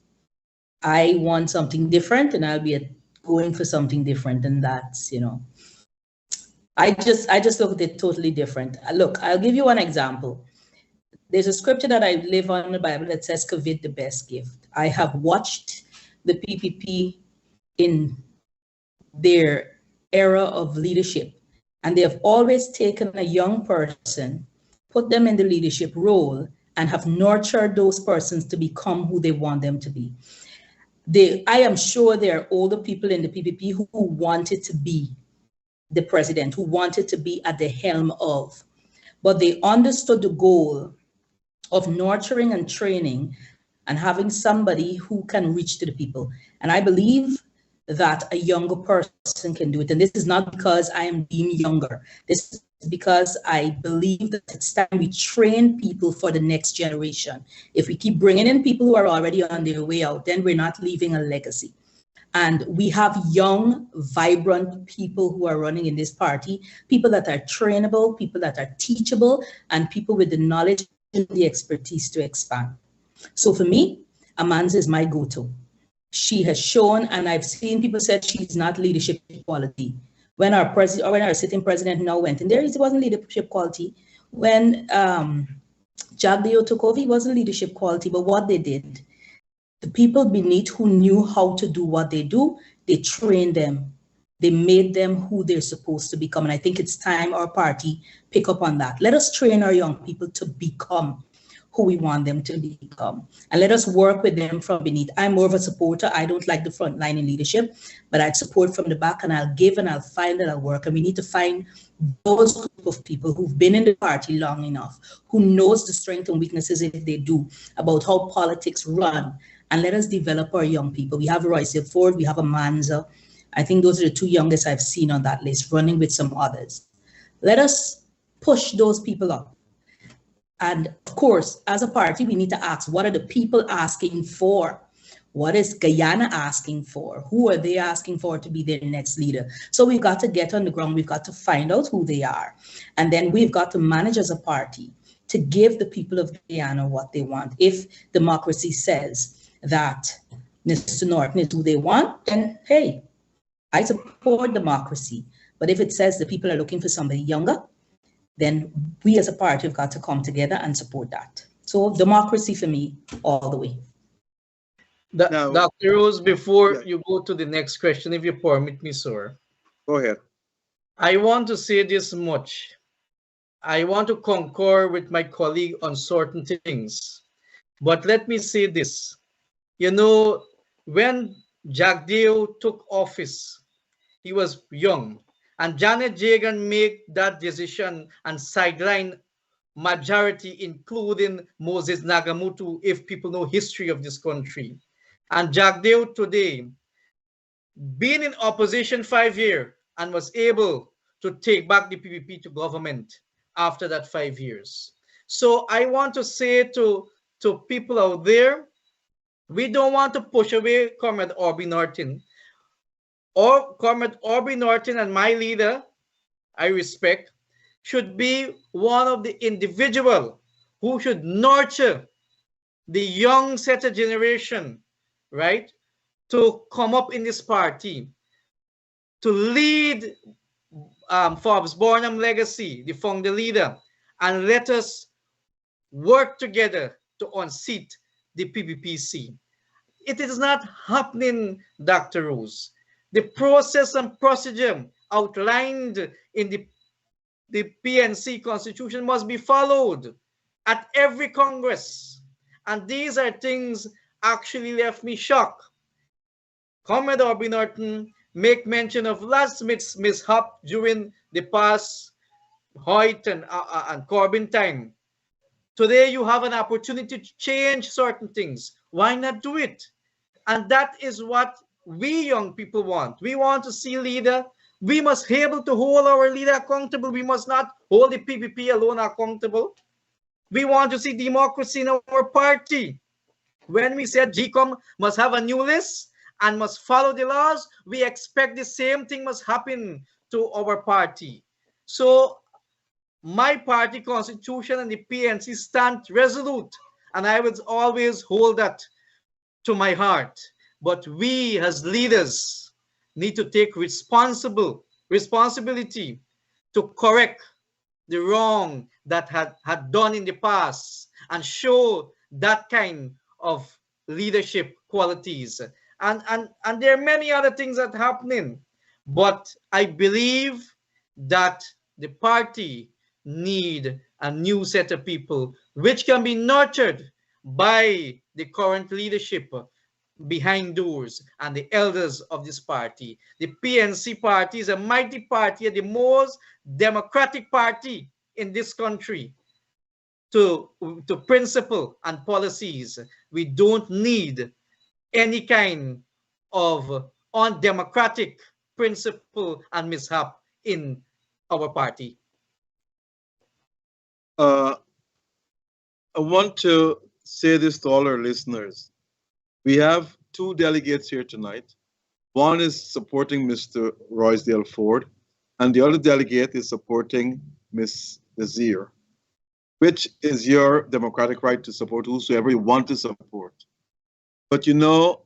I want something different, and I'll be going for something different, and that's, I just look at it totally different. Look, I'll give you one example. There's a scripture that I live on in the Bible that says, covet the best gift. I have watched the PPP in their era of leadership, and they have always taken a young person, put them in the leadership role, and have nurtured those persons to become who they want them to be. I am sure there are older people in the PPP who wanted to be the president, who wanted to be at the helm of, but they understood the goal of nurturing and training and having somebody who can reach to the people. And I believe that a younger person can do it. And this is not because I am deemed younger. This is because I believe that it's time we train people for the next generation. If we keep bringing in people who are already on their way out, then we're not leaving a legacy. And we have young, vibrant people who are running in this party, people that are trainable, people that are teachable, and people with the knowledge and the expertise to expand. So for me, Amanza is my go-to. She has shown, and I've seen people said she's not leadership quality. When our president, or when our sitting president now went in there, it wasn't leadership quality. When Jagdeo took over, it wasn't leadership quality, but what they did, the people beneath who knew how to do what they do, they trained them. They made them who they're supposed to become. And I think it's time our party pick up on that. Let us train our young people to become who we want them to become. And let us work with them from beneath. I'm more of a supporter. I don't like the front line in leadership, but I'd support from the back, and I'll give and I'll find and I'll work. And we need to find those group of people who've been in the party long enough, who knows the strengths and weaknesses, if they do, about how politics run. And let us develop our young people. We have Royce Ford, we have Amanza. I think those are the two youngest I've seen on that list, running with some others. Let us push those people up. And of course, as a party, we need to ask, what are the people asking for? What is Guyana asking for? Who are they asking for to be their next leader? So we've got to get on the ground. We've got to find out who they are. And then we've got to manage as a party to give the people of Guyana what they want. If democracy says that Mr. Norton is who they want, then hey, I support democracy. But if it says the people are looking for somebody younger, then we as a party have got to come together and support that. So democracy for me, all the way. Now, Dr. Rose, before you go to the next question, if you permit me, sir. Go ahead. I want to say this much. I want to concur with my colleague on certain things. But let me say this. You know, when Jagdeo took office, he was young. And Janet Jagan made that decision and sideline majority, including Moses Nagamutu, if people know history of this country. And Jagdeo today, being in opposition 5 years and was able to take back the PPP to government after that 5 years. So I want to say to people out there, we don't want to push away Comrade Orbie Norton. Or Comrade Orbie Norton, and my leader, I respect, should be one of the individual who should nurture the young set of generation, right, to come up in this party, to lead Forbes Burnham legacy, the founder leader, and let us work together to unseat the PPPC. It is not happening, Dr. Rose. The process and procedure outlined in the PNC Constitution must be followed at every Congress. And these are things actually left me shocked. Comrade Orbie Norton make mention of last mishap during the past Hoyt and Corbyn time. Today you have an opportunity to change certain things. Why not do it? And that is what we young people want. We want to see leader. We must be able to hold our leader accountable. We must not hold the PPP alone accountable. We want to see democracy in our party. When we said GCOM must have a new list and must follow the laws, we expect the same thing must happen to our party. So my party constitution and the PNC stand resolute, and I would always hold that to my heart. But we as leaders need to take responsibility to correct the wrong that had done in the past and show that kind of leadership qualities. And there are many other things that are happening. But I believe that the party need a new set of people which can be nurtured by the current leadership, behind doors and the elders of this party. The PNC party is a mighty party, the most democratic party in this country. To principle and policies, we don't need any kind of undemocratic principle and mishap in our party. I want to say this to all our listeners. We have two delegates here tonight. One is supporting Mr. Roysdale Ford, and the other delegate is supporting Ms. Desir, which is your democratic right to support whosoever you want to support. But you know,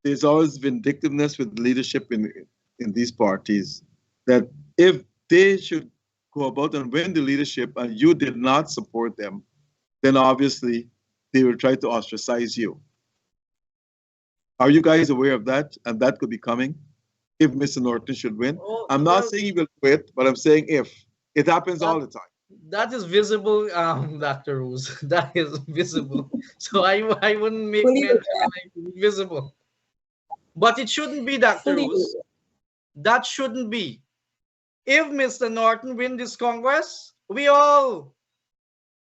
there's always vindictiveness with leadership in these parties, that if they should go about and win the leadership and you did not support them, then obviously they will try to ostracize you. Are you guys aware of that? And that could be coming if Mr. Norton should win. Oh, I'm not saying he will quit, but I'm saying if. It happens all the time. That is visible, Dr. Rose. That is visible. So I wouldn't make Fully mention of it visible. But it shouldn't be, Dr. fully Rose. That shouldn't be. If Mr. Norton win this Congress, we all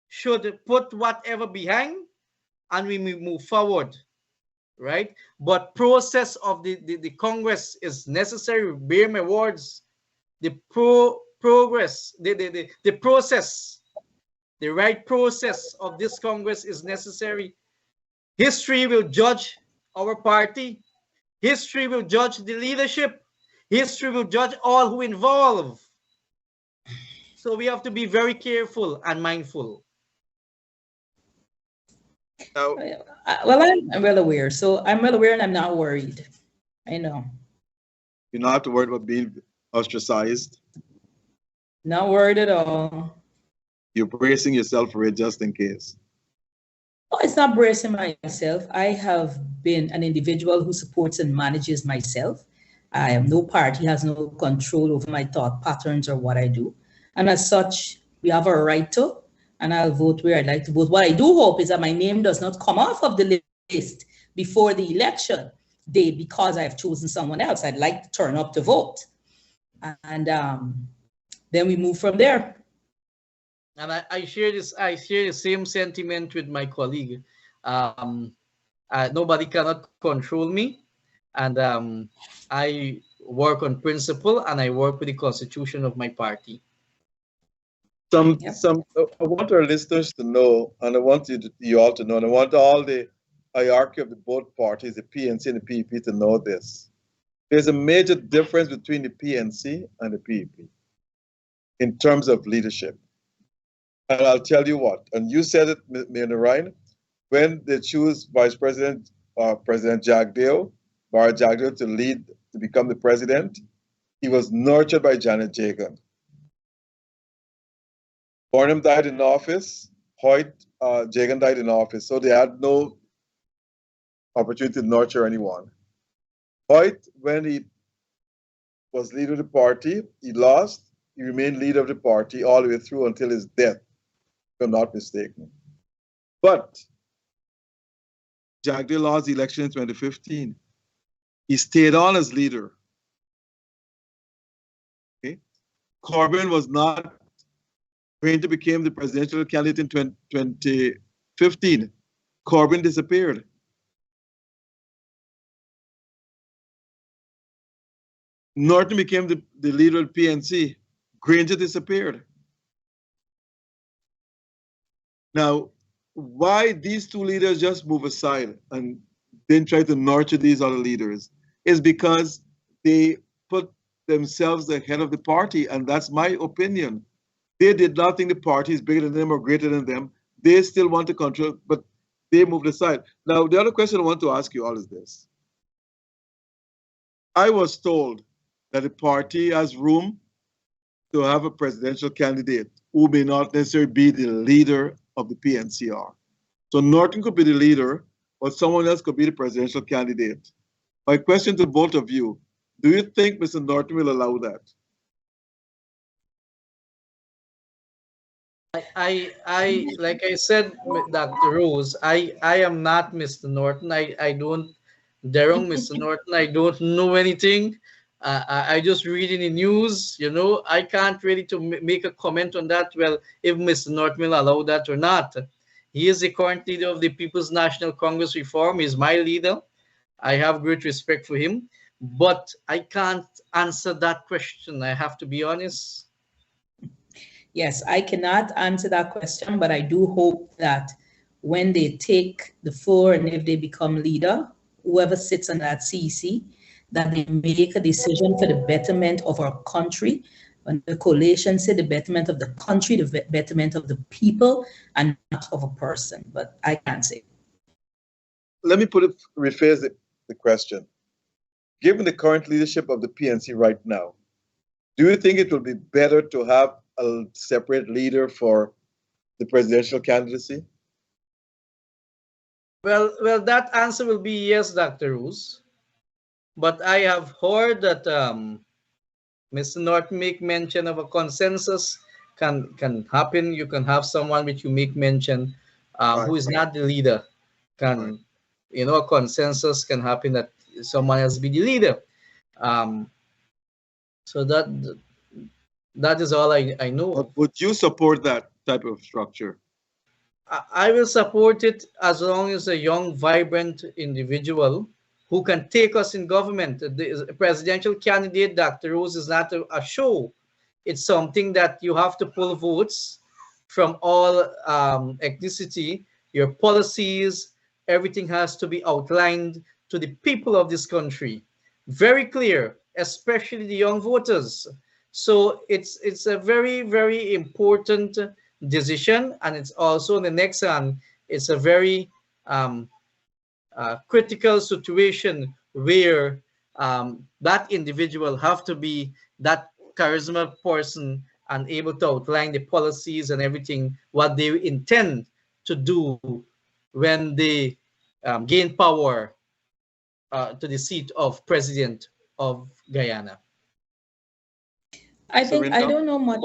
should put whatever behind and we move forward, right? But process of the Congress is necessary. Bear my words. The progress, the process, the right process of this Congress is necessary. History will judge our party. History will judge the leadership. History will judge all who involve. So we have to be very careful and mindful. Now, well, I'm well aware. So I'm well aware and I'm not worried. I know. you're not worried about being ostracized. Not worried at all. You're bracing yourself for it just in case. Oh, it's not bracing myself. I have been an individual who supports and manages myself. I am no party, has no control over my thought patterns or what I do. And as such, we have a right to, and I'll vote where I'd like to vote. What I do hope is that my name does not come off of the list before the election day because I've chosen someone else. I'd like to turn up to vote. And then we move from there. And I share this. I share the same sentiment with my colleague. Nobody cannot control me, and I work on principle and I work with the constitution of my party. I want our listeners to know, and I want you all to know, and I want all the hierarchy of the both parties, the PNC and the PEP, to know this. There's a major difference between the PNC and the PEP in terms of leadership. And I'll tell you what, and you said it, Mayor Narayan, when they choose Vice President President Barra Jagdeo to become the president, he was nurtured by Janet Jagan. Barnum died in office, Hoyt Jagan died in office, so they had no opportunity to nurture anyone. Hoyt, when he was leader of the party, he lost. He remained leader of the party all the way through until his death, if I'm not mistaken. But Jagdeo lost the election in 2015. He stayed on as leader. Okay? Corbyn was not going to become the presidential candidate in 2015. Corbyn disappeared. Norton became the leader of PNC. Granger disappeared. Now, why these two leaders just move aside and then try to nurture these other leaders is because they put themselves ahead of the party, and that's my opinion. They did not think the party is bigger than them or greater than them. They still want to control, but they moved aside. Now, the other question I want to ask you all is this. I was told that the party has room to have a presidential candidate who may not necessarily be the leader of the PNCR. So Norton could be the leader, but someone else could be the presidential candidate. My question to both of you, do you think Mr. Norton will allow that? Like I said, Dr. Rose, I am not Mr. Norton. I don't, Derong, Mr. Norton, I don't know anything. I just read in the news, you know. I can't really to make a comment on that. Well, if Mr. Norton will allow that or not. He is the current leader of the People's National Congress Reform. He's my leader. I have great respect for him, but I can't answer that question. I have to be honest. Yes, I cannot answer that question, but I do hope that when they take the floor and if they become leader, whoever sits on that CEC, that they make a decision for the betterment of our country. When the coalition said the betterment of the country, the betterment of the people, and not of a person. But I can't say. Let me rephrase the question. Given the current leadership of the PNC right now, do you think it will be better to have a separate leader for the presidential candidacy? Well, that answer will be yes, Dr. Roos. But I have heard that Mr. Norton make mention of a consensus can happen. You can have someone which you make mention who is not the leader. Can you know, a consensus can happen that someone else be the leader. So that is all I know. But would you support that type of structure? I will support it as long as a young, vibrant individual who can take us in government. The presidential candidate, Dr. Rose, is not a show. It's something that you have to pull votes from all ethnicity. Your policies, everything has to be outlined to the people of this country. Very clear, especially the young voters. So it's a very, very important decision, and it's also in the next one, it's a very critical situation where that individual have to be that charisma person and able to outline the policies and everything what they intend to do when they gain power to the seat of president of Guyana. I think I don't know much.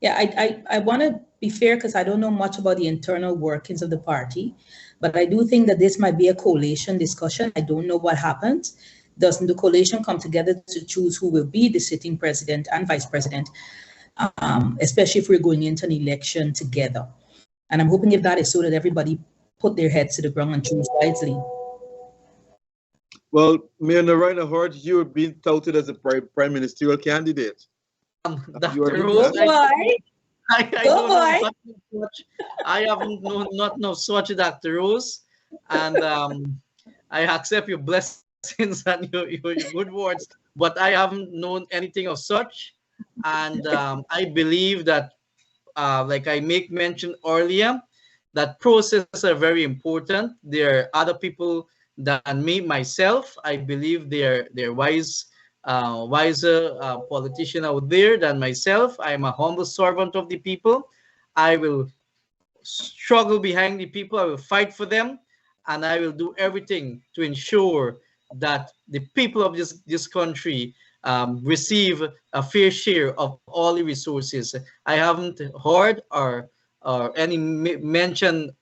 Yeah, I want to be fair because I don't know much about the internal workings of the party, but I do think that this might be a coalition discussion. I don't know what happens. Doesn't the coalition come together to choose who will be the sitting president and vice president, especially if we're going into an election together? And I'm hoping if that is so that everybody put their heads to the ground and choose wisely. Well, Mayor Narayana, I heard you were being touted as a prime ministerial candidate. Dr. Rose, I haven't known not know such, Dr. Rose, and I accept your blessings and your good words, but I haven't known anything of such, and I believe that, like I make mention earlier, that processes are very important. There are other people than me, myself. I believe they're wiser politician out there than myself. I am a humble servant of the people. I will struggle behind the people. I will fight for them, and I will do everything to ensure that the people of this country receive a fair share of all the resources. I haven't heard or any mention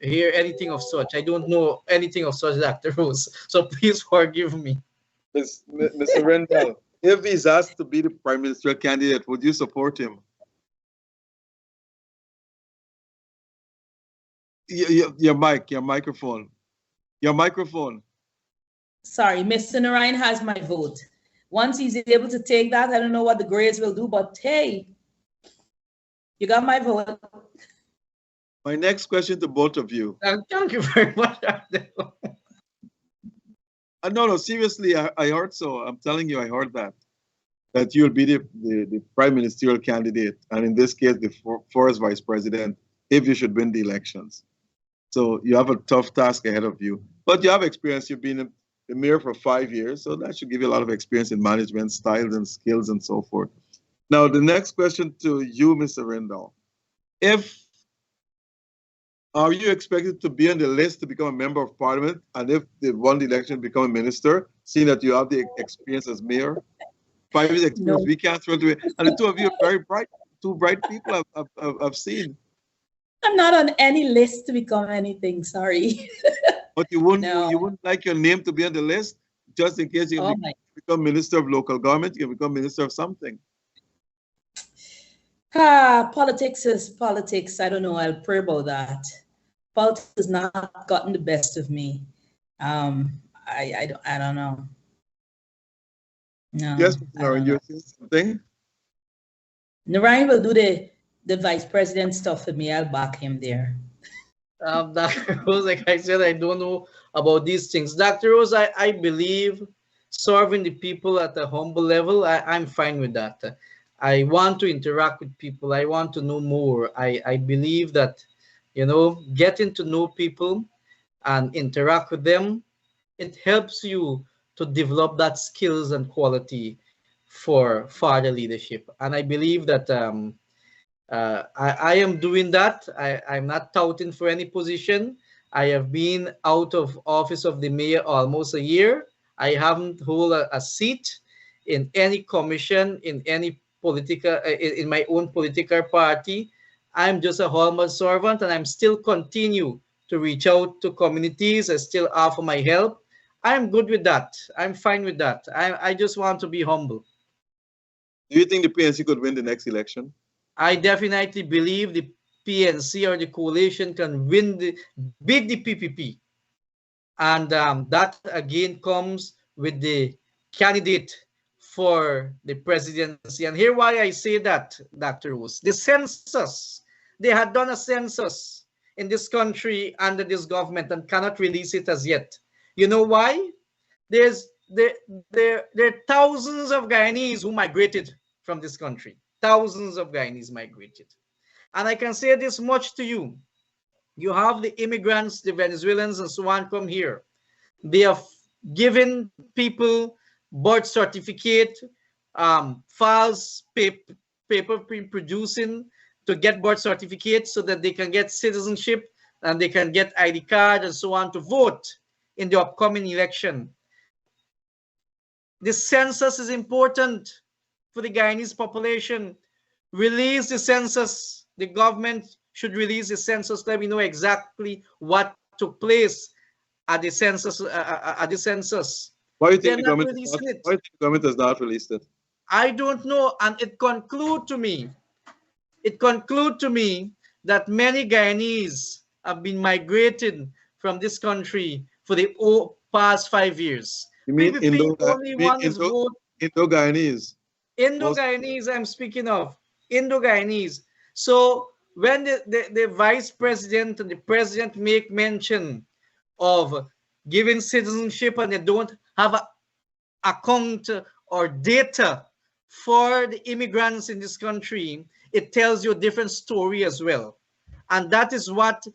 hear anything of such. I don't know anything of such, Dr. Rose. So please forgive me. Mr. Rendell, if he's asked to be the prime ministerial candidate, would you support him? Your microphone. Sorry, Mr. Narayan has my vote. Once he's able to take that, I don't know what the grades will do, but hey, you got my vote. My next question to both of you. Thank you very much. No, seriously, I heard so. I'm telling you, I heard that you'll be the prime ministerial candidate, and in this case, the first vice president, if you should win the elections. So you have a tough task ahead of you, but you have experience. You've been the mayor for 5 years, so that should give you a lot of experience in management styles and skills and so forth. Now, the next question to you, Mr. Rendell. Are you expected to be on the list to become a member of parliament? And if they won the election, become a minister, seeing that you have the experience as mayor? 5 years experience, no. We can't throw it away. And the two of you are very bright. two bright people I've seen. I'm not on any list to become anything, sorry. But you No. wouldn't like your name to be on the list just in case you Oh my. become minister of local government, you become minister of something. Politics is politics. I don't know. I'll pray about that. Politics has not gotten the best of me. I don't know. No. Yes, I don't Narayan, you're know. saying something? Narayan will do the vice president stuff for me. I'll back him there. Dr. Rose, like I said, I don't know about these things. Dr. Rose, I believe serving the people at a humble level, I'm fine with that. I want to interact with people. I want to know more. I believe that, you know, getting to know people and interact with them, it helps you to develop that skills and quality for further leadership. And I believe that I am doing that. I'm not touting for any position. I have been out of office of the mayor almost a year. I haven't held a seat in any commission, in any political, in my own political party. I'm just a humble servant, and I'm still continue to reach out to communities. I still offer my help. I'm good with that. I'm fine with that. I just want to be humble. Do you think the PNC could win the next election? I definitely believe the PNC or the coalition can beat the PPP. And that again comes with the candidate for the presidency. And here why I say that, Dr. Rose. The census, they had done a census in this country under this government and cannot release it as yet. You know why? There are thousands of Guyanese who migrated from this country. Thousands of Guyanese migrated. And I can say this much to you. You have the immigrants, the Venezuelans and so on come here. They have given people birth certificate, false paper producing to get birth certificates so that they can get citizenship and they can get ID card and so on to vote in the upcoming election. The census is important for the Guyanese population. Release the census. The government should release the census. Let me know exactly what took place at the census. Why do you think They're not releasing it. Why do you think the government has not released it? I don't know, and it concludes to me that many Guyanese have been migrated from this country for the past 5 years. You mean Indo-Guyanese? Indo-Guyanese, I'm speaking of. Indo-Guyanese. So when the vice president and the president make mention of giving citizenship and they don't have an account or data for the immigrants in this country, it tells you a different story as well. And that is what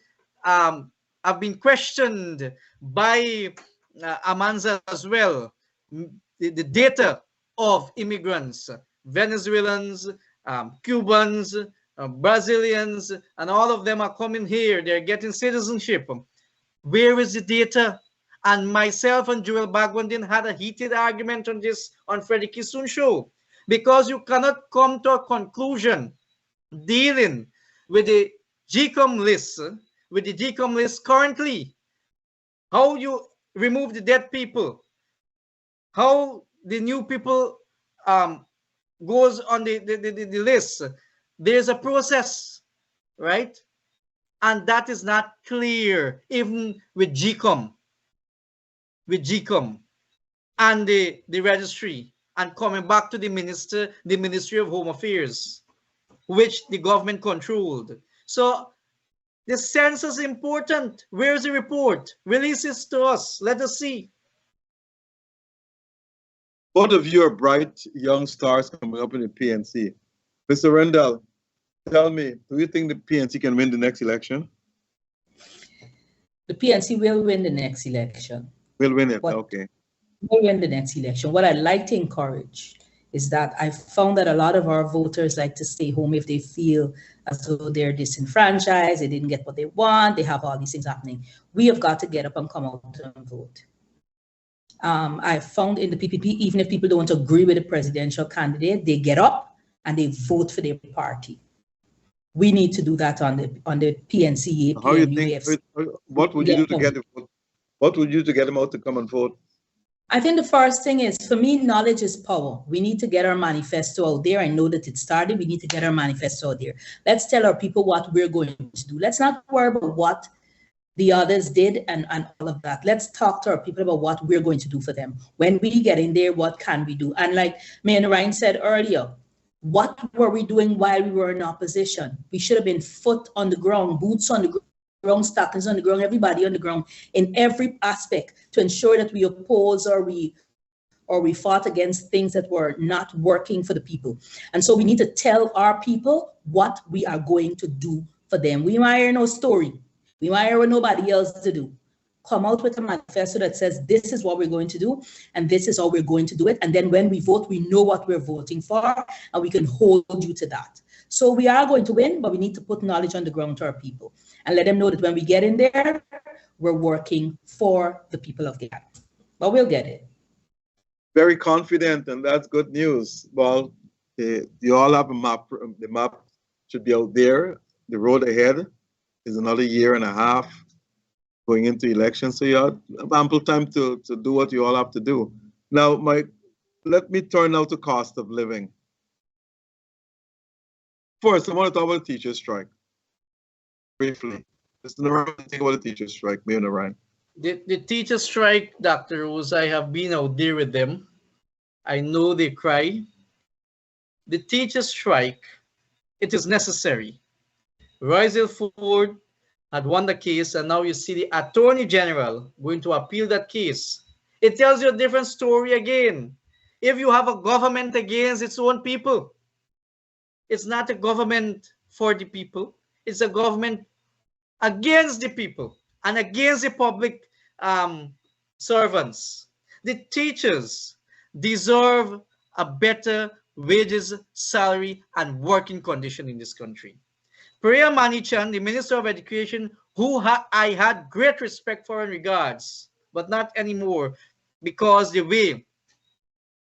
have been questioned by Amanza as well. The data of immigrants, Venezuelans, Cubans, Brazilians, and all of them are coming here. They're getting citizenship. Where is the data? And myself and Joel Bagwandin had a heated argument on this on Freddie Kissoon show, because you cannot come to a conclusion dealing with the GCOM list, currently, how you remove the dead people, how the new people goes on the list. There's a process, right? And that is not clear even with GCOM and the registry, and coming back to the Ministry of Home Affairs, which the government controlled. So the census is important. Where's the report? Release it to us. Let us see. Both of you are bright young stars coming up in the PNC. Mr. Rendell, tell me, do you think the PNC can win the next election? The PNC will win the next election. We'll win it, okay. We'll win the next election. What I'd like to encourage is that I found that a lot of our voters like to stay home if they feel as though they're disenfranchised, they didn't get what they want, they have all these things happening. We have got to get up and come out and vote. I found in the PPP, even if people don't agree with the presidential candidate, they get up and they vote for their party. We need to do that on the PNCA, How you think? PNUAFC. What would you do to get them? What would you do to get them out to come and vote? I think the first thing is, for me, knowledge is power. We need to get our manifesto out there. I know that it started. We need to get our manifesto out there. Let's tell our people what we're going to do. Let's not worry about what the others did and all of that. Let's talk to our people about what we're going to do for them. When we get in there, what can we do? And like Mayor Ryan said earlier, what were we doing while we were in opposition? We should have been foot on the ground, boots on the ground, stockings on the ground, everybody on the ground in every aspect to ensure that we oppose or we fought against things that were not working for the people. And so we need to tell our people what we are going to do for them. We might hear no story. We might hear what nobody else to do. Come out with a manifesto that says this is what we're going to do and this is how we're going to do it. And then when we vote, we know what we're voting for and we can hold you to that. So we are going to win, but we need to put knowledge on the ground to our people and let them know that when we get in there, we're working for the people of Guyana. But we'll get it. Very confident, and that's good news. Well, you all have a map. The map should be out there. The road ahead is another year and a half going into elections, so you have ample time to do what you all have to do. Now, let me turn now to cost of living. First, I want to talk about the teacher strike. Briefly. Just think about the teacher strike, Mayor Ryan. The teacher strike, Dr. Rose, I have been out there with them. I know they cry. The teacher strike, it is necessary. Royal Ford had won the case, and now you see the Attorney General going to appeal that case. It tells you a different story again. If you have a government against its own people, it's not a government for the people. It's a government against the people and against the public servants. The teachers deserve a better wages, salary, and working condition in this country. Priya Manichan, the Minister of Education, who I had great respect for and regards, but not anymore because the way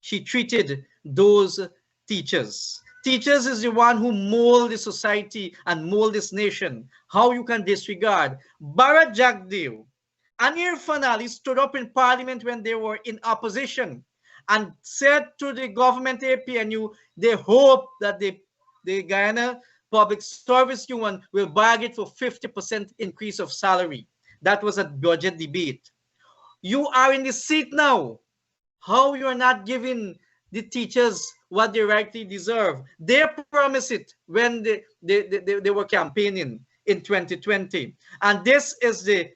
she treated those teachers. Teachers is the one who mold the society and mold this nation. How you can disregard. Bharat Jagdev and Irfan Ali stood up in Parliament when they were in opposition and said to the government APNU, they hope that the Guyana Public Service Union will bargain for 50% increase of salary. That was a budget debate. You are in the seat now. How you are not giving the teachers what they rightly deserve? They promised it when they were campaigning in 2020. And this is the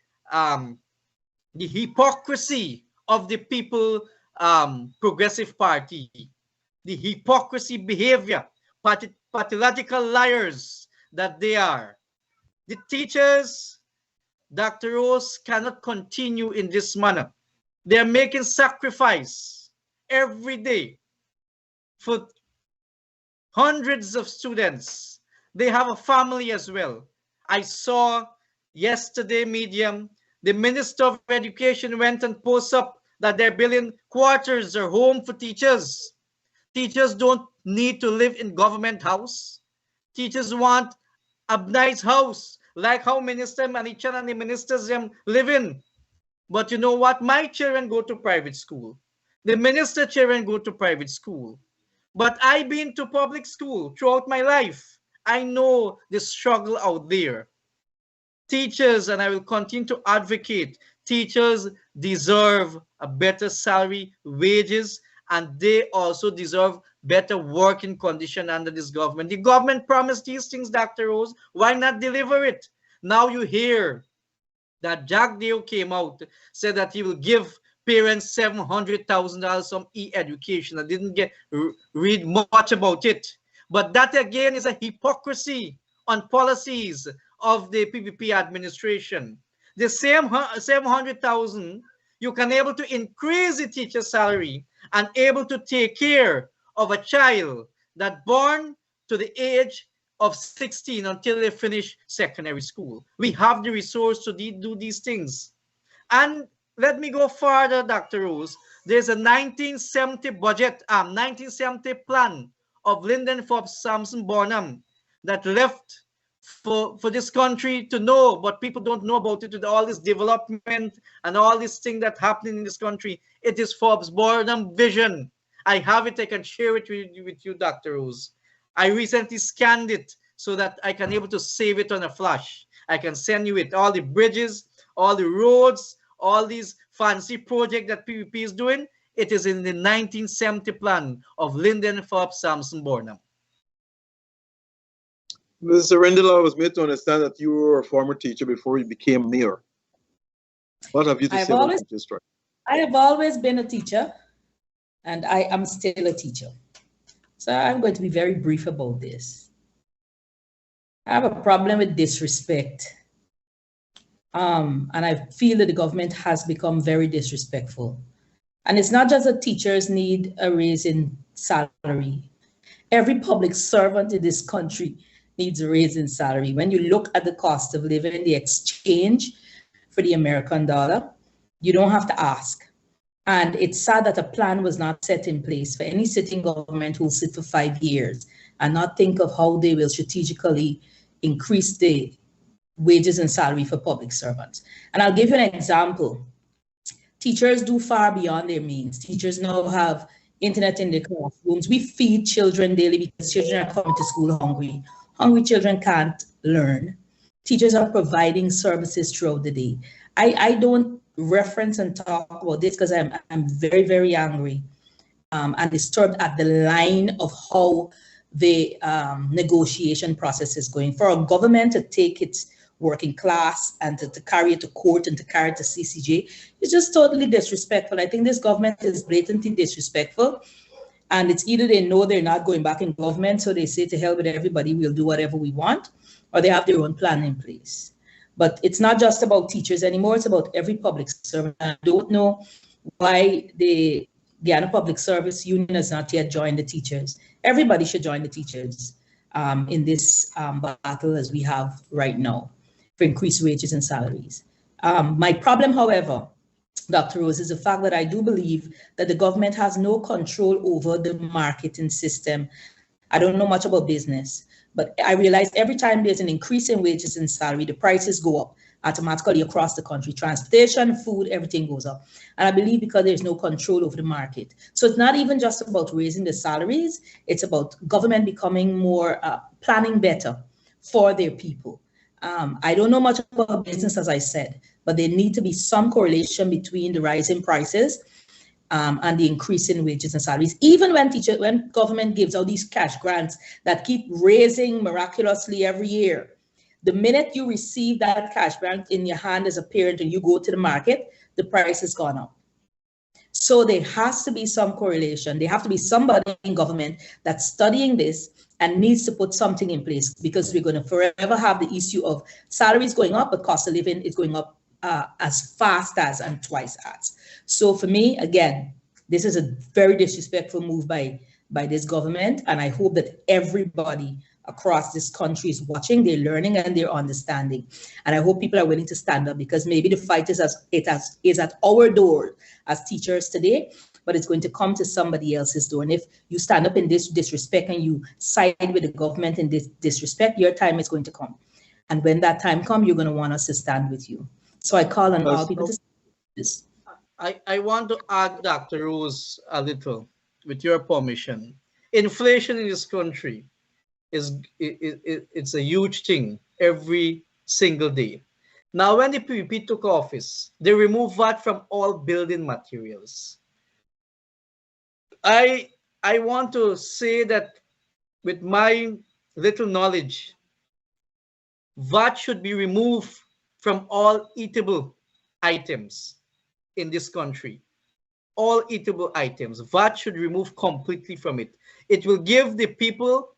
hypocrisy of the People Progressive Party. The hypocrisy behavior, pathological liars that they are. The teachers, Dr. Rose, cannot continue in this manner. They are making sacrifice every day for hundreds of students. They have a family as well. I saw yesterday, Medium, the Minister of Education went and posted up that they're building quarters or home for teachers. Teachers don't need to live in government house. Teachers want a nice house, like how Minister Manichan and the ministers live in. But you know what? My children go to private school. The minister children go to private school. But I've been to public school throughout my life. I know the struggle out there. Teachers, and I will continue to advocate, teachers deserve a better salary, wages, and they also deserve better working condition under this government. The government promised these things, Dr. Rose. Why not deliver it? Now you hear that Jack Dale came out, said that he will give parents $700,000 from e-education. I didn't read much about it. But that again is a hypocrisy on policies of the PPP administration. The same 700,000, you can able to increase the teacher salary and able to take care of a child that born to the age of 16 until they finish secondary school. We have the resource to do these things. And let me go further, Dr. Rose. There's a 1970 budget, 1970 plan of Linden Forbes Samson Bonham that left for this country to know, but people don't know about it, with all this development and all this thing that happening in this country. It is Forbes Bonham vision. I have it. I can share it with you, Dr. Rose. I recently scanned it so that I can able to save it on a flash. I can send you it. All the bridges, all the roads, all these fancy projects that PPP is doing. It is in the 1970 plan of Linden Forbes Samson Bonham. Mr. Rendell, I was made to understand that you were a former teacher before you became mayor. What have you to say about teacher strike? I have always been a teacher, and I am still a teacher. So I'm going to be very brief about this. I have a problem with disrespect. And I feel that the government has become very disrespectful. And it's not just that teachers need a raise in salary. Every public servant in this country needs a raise in salary. When you look at the cost of living, the exchange for the American dollar, you don't have to ask. And it's sad that a plan was not set in place for any sitting government who will sit for 5 years and not think of how they will strategically increase the wages and salary for public servants. And I'll give you an example. Teachers do far beyond their means. Teachers now have internet in their classrooms. We feed children daily because children are coming to school hungry. Hungry children can't learn. Teachers are providing services throughout the day. I don't reference and talk about this because I'm very, very angry and disturbed at the line of how the negotiation process is going. For a government to take its working class and to carry it to court and to carry it to CCJ is just totally disrespectful. I think this government is blatantly disrespectful. And it's either they know they're not going back in government, so they say to hell with everybody, we'll do whatever we want, or they have their own plan in place. But it's not just about teachers anymore, it's about every public servant. I don't know why the Guyana Public Service Union has not yet joined the teachers. Everybody should join the teachers in this battle as we have right now for increased wages and salaries. My problem, however, Dr. Rose, is the fact that I do believe that the government has no control over the marketing system. I don't know much about business, but I realize every time there's an increase in wages and salary, the prices go up automatically across the country. Transportation, food, everything goes up. And I believe because there's no control over the market. So it's not even just about raising the salaries, it's about government becoming more, planning better for their people. I don't know much about business, as I said, but there need to be some correlation between the rising prices and the increase in wages and salaries. Even when government gives out these cash grants that keep raising miraculously every year, the minute you receive that cash grant in your hand as a parent and you go to the market, the price has gone up. So there has to be some correlation. There have to be somebody in government that's studying this and needs to put something in place, because we're going to forever have the issue of salaries going up, but cost of living is going up as fast as and twice as. So for me, again, this is a very disrespectful move by this government, and I hope that everybody across this country is watching, they're learning, and they're understanding. And I hope people are willing to stand up, because maybe the fight is at our door as teachers today, but it's going to come to somebody else's door. And if you stand up in this disrespect and you side with the government in this disrespect, your time is going to come. And when that time comes, you're going to want us to stand with you. So I call on all people to stand with this. I want to add, Dr. Rose, a little, with your permission. Inflation in this country it's a huge thing every single day. Now, when the PPP took office, they removed VAT from all building materials. I want to say that with my little knowledge, VAT should be removed from all eatable items in this country. All eatable items. VAT should remove completely from it. It will give the people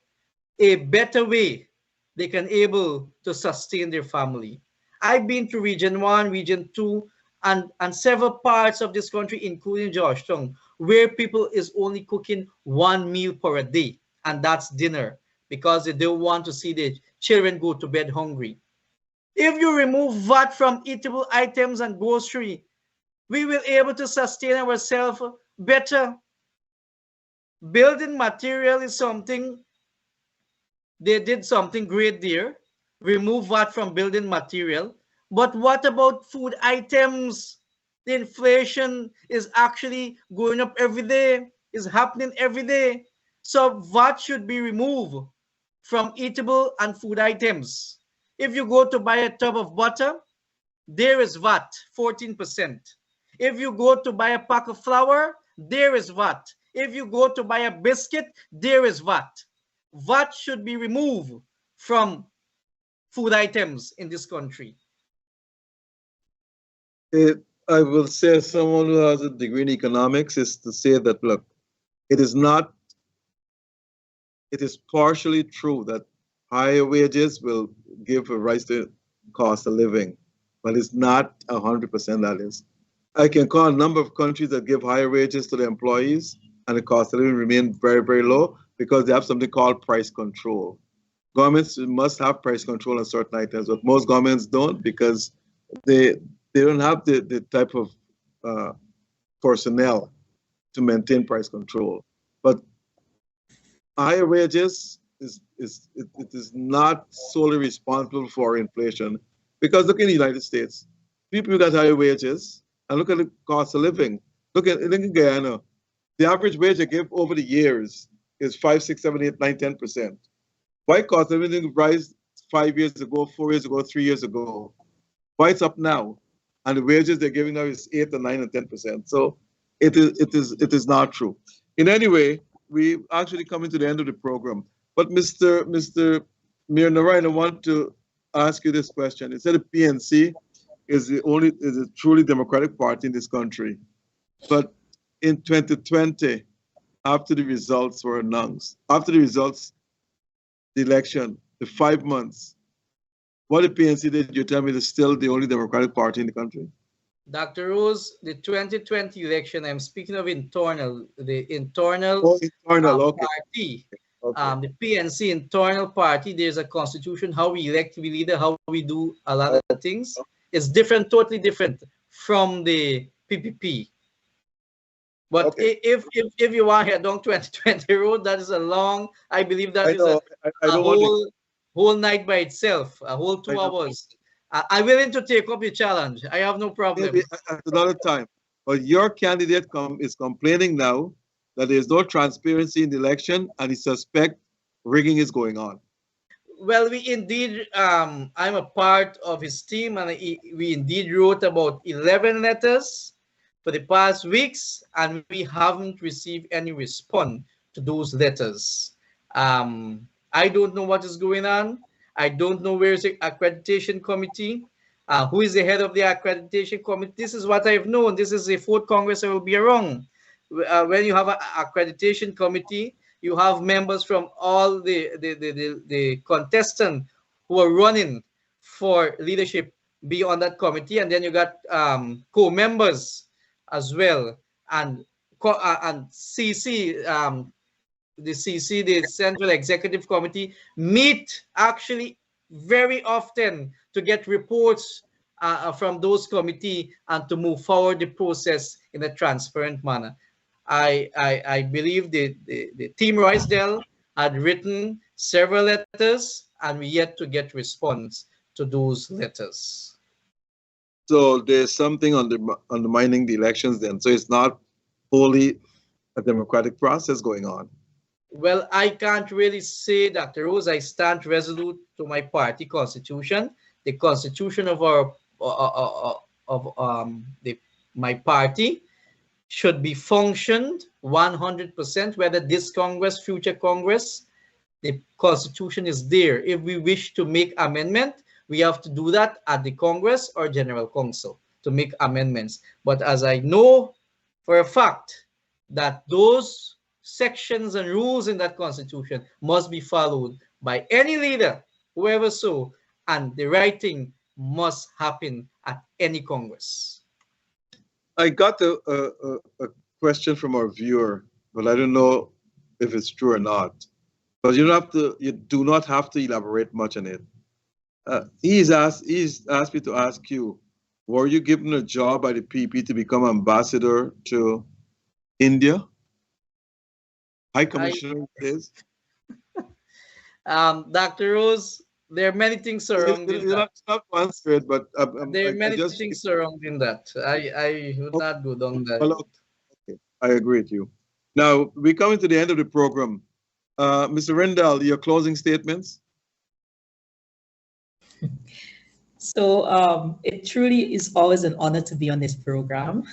a better way they can able to sustain their family. I've been to Region 1, Region 2, and several parts of this country, including Georgetown, where people is only cooking one meal per a day, and that's dinner, because they don't want to see the children go to bed hungry. If you remove VAT from eatable items and grocery, we will able to sustain ourselves better. Building material is something, they did something great there, remove VAT from building material. But what about food items? The inflation is actually going up every day, is happening every day. So VAT should be removed from eatable and food items. If you go to buy a tub of butter, there is VAT, 14%. If you go to buy a pack of flour, there is VAT. If you go to buy a biscuit, there is VAT. VAT should be removed from food items in this country. I will say, as someone who has a degree in economics, is to say that, look, it is not, it is partially true that higher wages will give a rise to cost of living, but it's not 100% that is. I can call a number of countries that give higher wages to their employees and the cost of living remain very, very low because they have something called price control. Governments must have price control on certain items, but most governments don't because they don't have the type of personnel to maintain price control. But higher wages it is not solely responsible for inflation because look in the United States, people who got higher wages and look at the cost of living. Look in Guyana, the average wage they give over the years is 5, 6, 7, 8, 9, 10%. Why cost of living rise 5 years ago, 4 years ago, 3 years ago? Why it's up now? And the wages they're giving now is 8 or 9 or 10%. So it is not true. In any way, we actually coming to the end of the program. But Mr. Mir Narayan, I want to ask you this question. It said the PNC is a truly democratic party in this country. But in 2020, after the results were announced, after the election, the 5 months, what the PNC did, you tell me, is still the only democratic party in the country? Dr. Rose, the 2020 election, I'm speaking of internal, the internal, okay. Party, okay. the PNC internal party. There's a constitution, how we elect the leader, how we do a lot of things. It's different, totally different from the PPP. But okay. if you want to head down 2020 road, that is a long, I believe that is a whole night by itself, a whole 2 hours. I'm willing to take up the challenge. I have no problem. Maybe at another time. But your candidate is complaining now that there's no transparency in the election and he suspects rigging is going on. Well, we indeed, I'm a part of his team, and we indeed wrote about 11 letters for the past weeks, and we haven't received any response to those letters. I don't know what is going on. I don't know where is the accreditation committee, who is the head of the accreditation committee. This is what I've known. This is the 4th Congress I will be around. When you have an accreditation committee, you have members from all the contestants who are running for leadership be on that committee, and then you got co-members as well, and CC, the CC, the Central Executive Committee, meet actually very often to get reports from those committees and to move forward the process in a transparent manner. I believe the team Roysdale had written several letters, and we yet to get response to those letters. So there's something undermining the elections then. So it's not wholly a democratic process going on. Well, I can't really say, Dr. Rose. I stand resolute to my party constitution. The constitution of my party should be functioned 100%, whether this Congress, future Congress, the constitution is there. If we wish to make amendment, we have to do that at the Congress or General Council to make amendments. But as I know for a fact that those sections and rules in that constitution must be followed by any leader, whoever so, and the right thing must happen at any Congress. I got a question from our viewer, but I don't know if it's true or not. But you do not have to elaborate much on it. He's asked me to ask you, were you given a job by the PP to become ambassador to India? High Commissioner is. Dr. Rose, there are many things surrounding You that. don't have to answer it, but There are I many just. things surrounding that. I would Okay, not go down that. well, okay, I agree with you. Now, we're coming to the end of the program. Mr. Rendell, your closing statements? So it truly is always an honor to be on this program.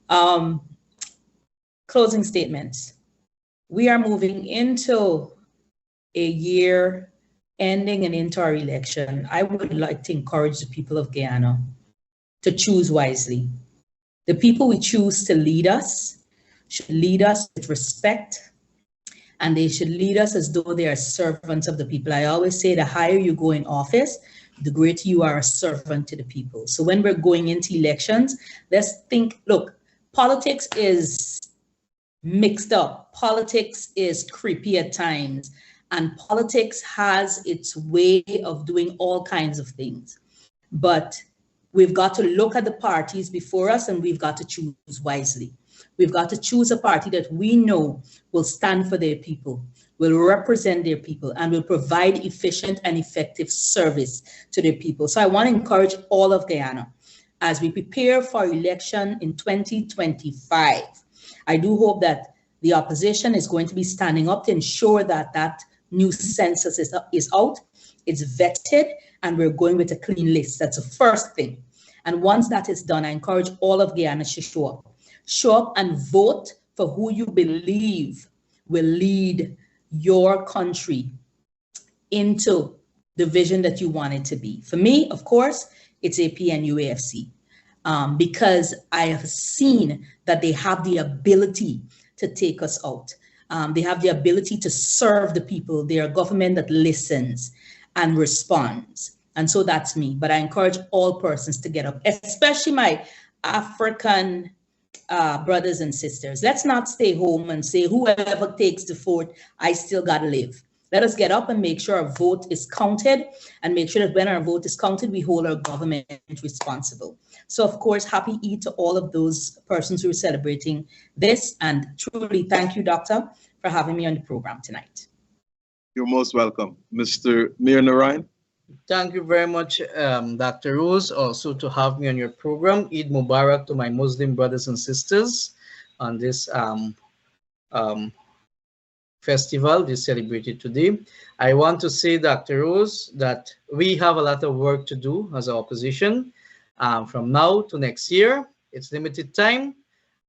um, Closing statements. We are moving into a year ending and into our election. I would like to encourage the people of Guyana to choose wisely. The people we choose to lead us should lead us with respect, and they should lead us as though they are servants of the people. I always say the higher you go in office, the greater you are a servant to the people. So when we're going into elections, let's think, look, politics is mixed up. Politics is creepy at times, and politics has its way of doing all kinds of things. But we've got to look at the parties before us, and we've got to choose wisely. We've got to choose a party that we know will stand for their people, will represent their people, and will provide efficient and effective service to their people. So I want to encourage all of Guyana as we prepare for election in 2025. I do hope that the opposition is going to be standing up to ensure that that new census is out, it's vetted, and we're going with a clean list. That's the first thing. And once that is done, I encourage all of Guyana to show up. Show up and vote for who you believe will lead your country into the vision that you want it to be. For me, of course, it's APNUAFC. Because I have seen that they have the ability to take us out. They have the ability to serve the people. They are a government that listens and responds. And so that's me. But I encourage all persons to get up, especially my African brothers and sisters. Let's not stay home and say, whoever takes the vote, I still got to live. Let us get up and make sure our vote is counted, and make sure that when our vote is counted, we hold our government responsible. So, of course, happy Eid to all of those persons who are celebrating this. And truly, thank you, Doctor, for having me on the program tonight. You're most welcome. Mr. Mir Narayan? Thank you very much, Dr. Rose, also to have me on your program. Eid Mubarak to my Muslim brothers and sisters on this festival this celebrated today. I want to say, Dr. Rose, that we have a lot of work to do as an opposition from now to next year. It's limited time.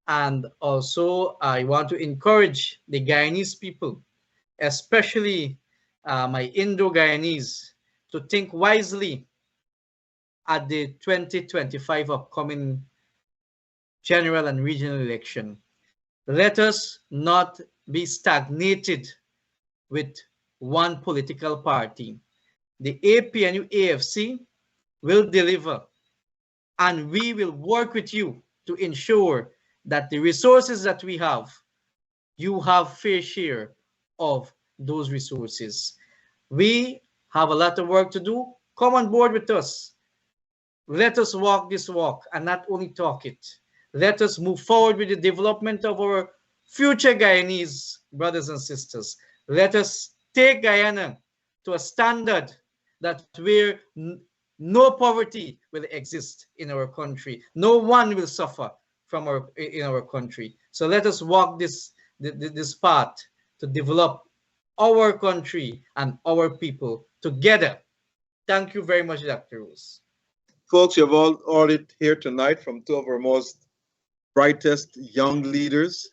And also, I want to encourage the Guyanese people, especially my Indo-Guyanese, to think wisely at the 2025 upcoming general and regional election. Let us not be stagnated with one political party. The APNU AFC will deliver, and we will work with you to ensure that the resources that we have, you have fair share of those resources. We have a lot of work to do. Come on board with us. Let us walk this walk and not only talk it. Let us move forward with the development of our future Guyanese brothers and sisters. Let us take Guyana to a standard that where no poverty will exist in our country. No one will suffer from in our country. So let us walk this path to develop our country and our people together. Thank you very much, Dr. Rose. Folks, you have all it here tonight from two of our most brightest young leaders,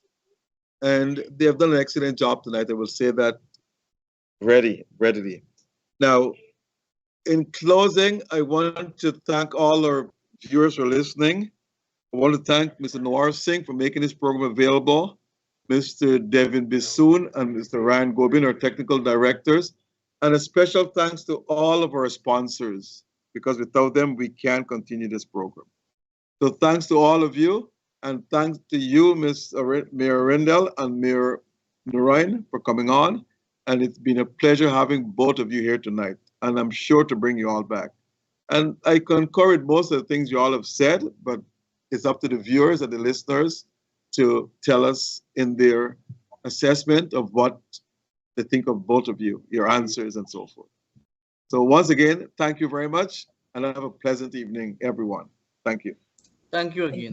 and they have done an excellent job tonight. I will say that readily. Now, in closing, I want to thank all our viewers for listening. I want to thank Mr. Noir Singh for making this program available, Mr. Devin Bissoon and Mr. Ryan Gobin, our technical directors, and a special thanks to all of our sponsors, because without them, we can't continue this program. So thanks to all of you, and thanks to you, Ms. Mayor Rendell and Mayor Narayan, for coming on. And it's been a pleasure having both of you here tonight, and I'm sure to bring you all back. And I concur with most of the things you all have said, but it's up to the viewers and the listeners to tell us in their assessment of what they think of both of you, your answers and so forth. So once again, thank you very much and have a pleasant evening, everyone. Thank you. Thank you again.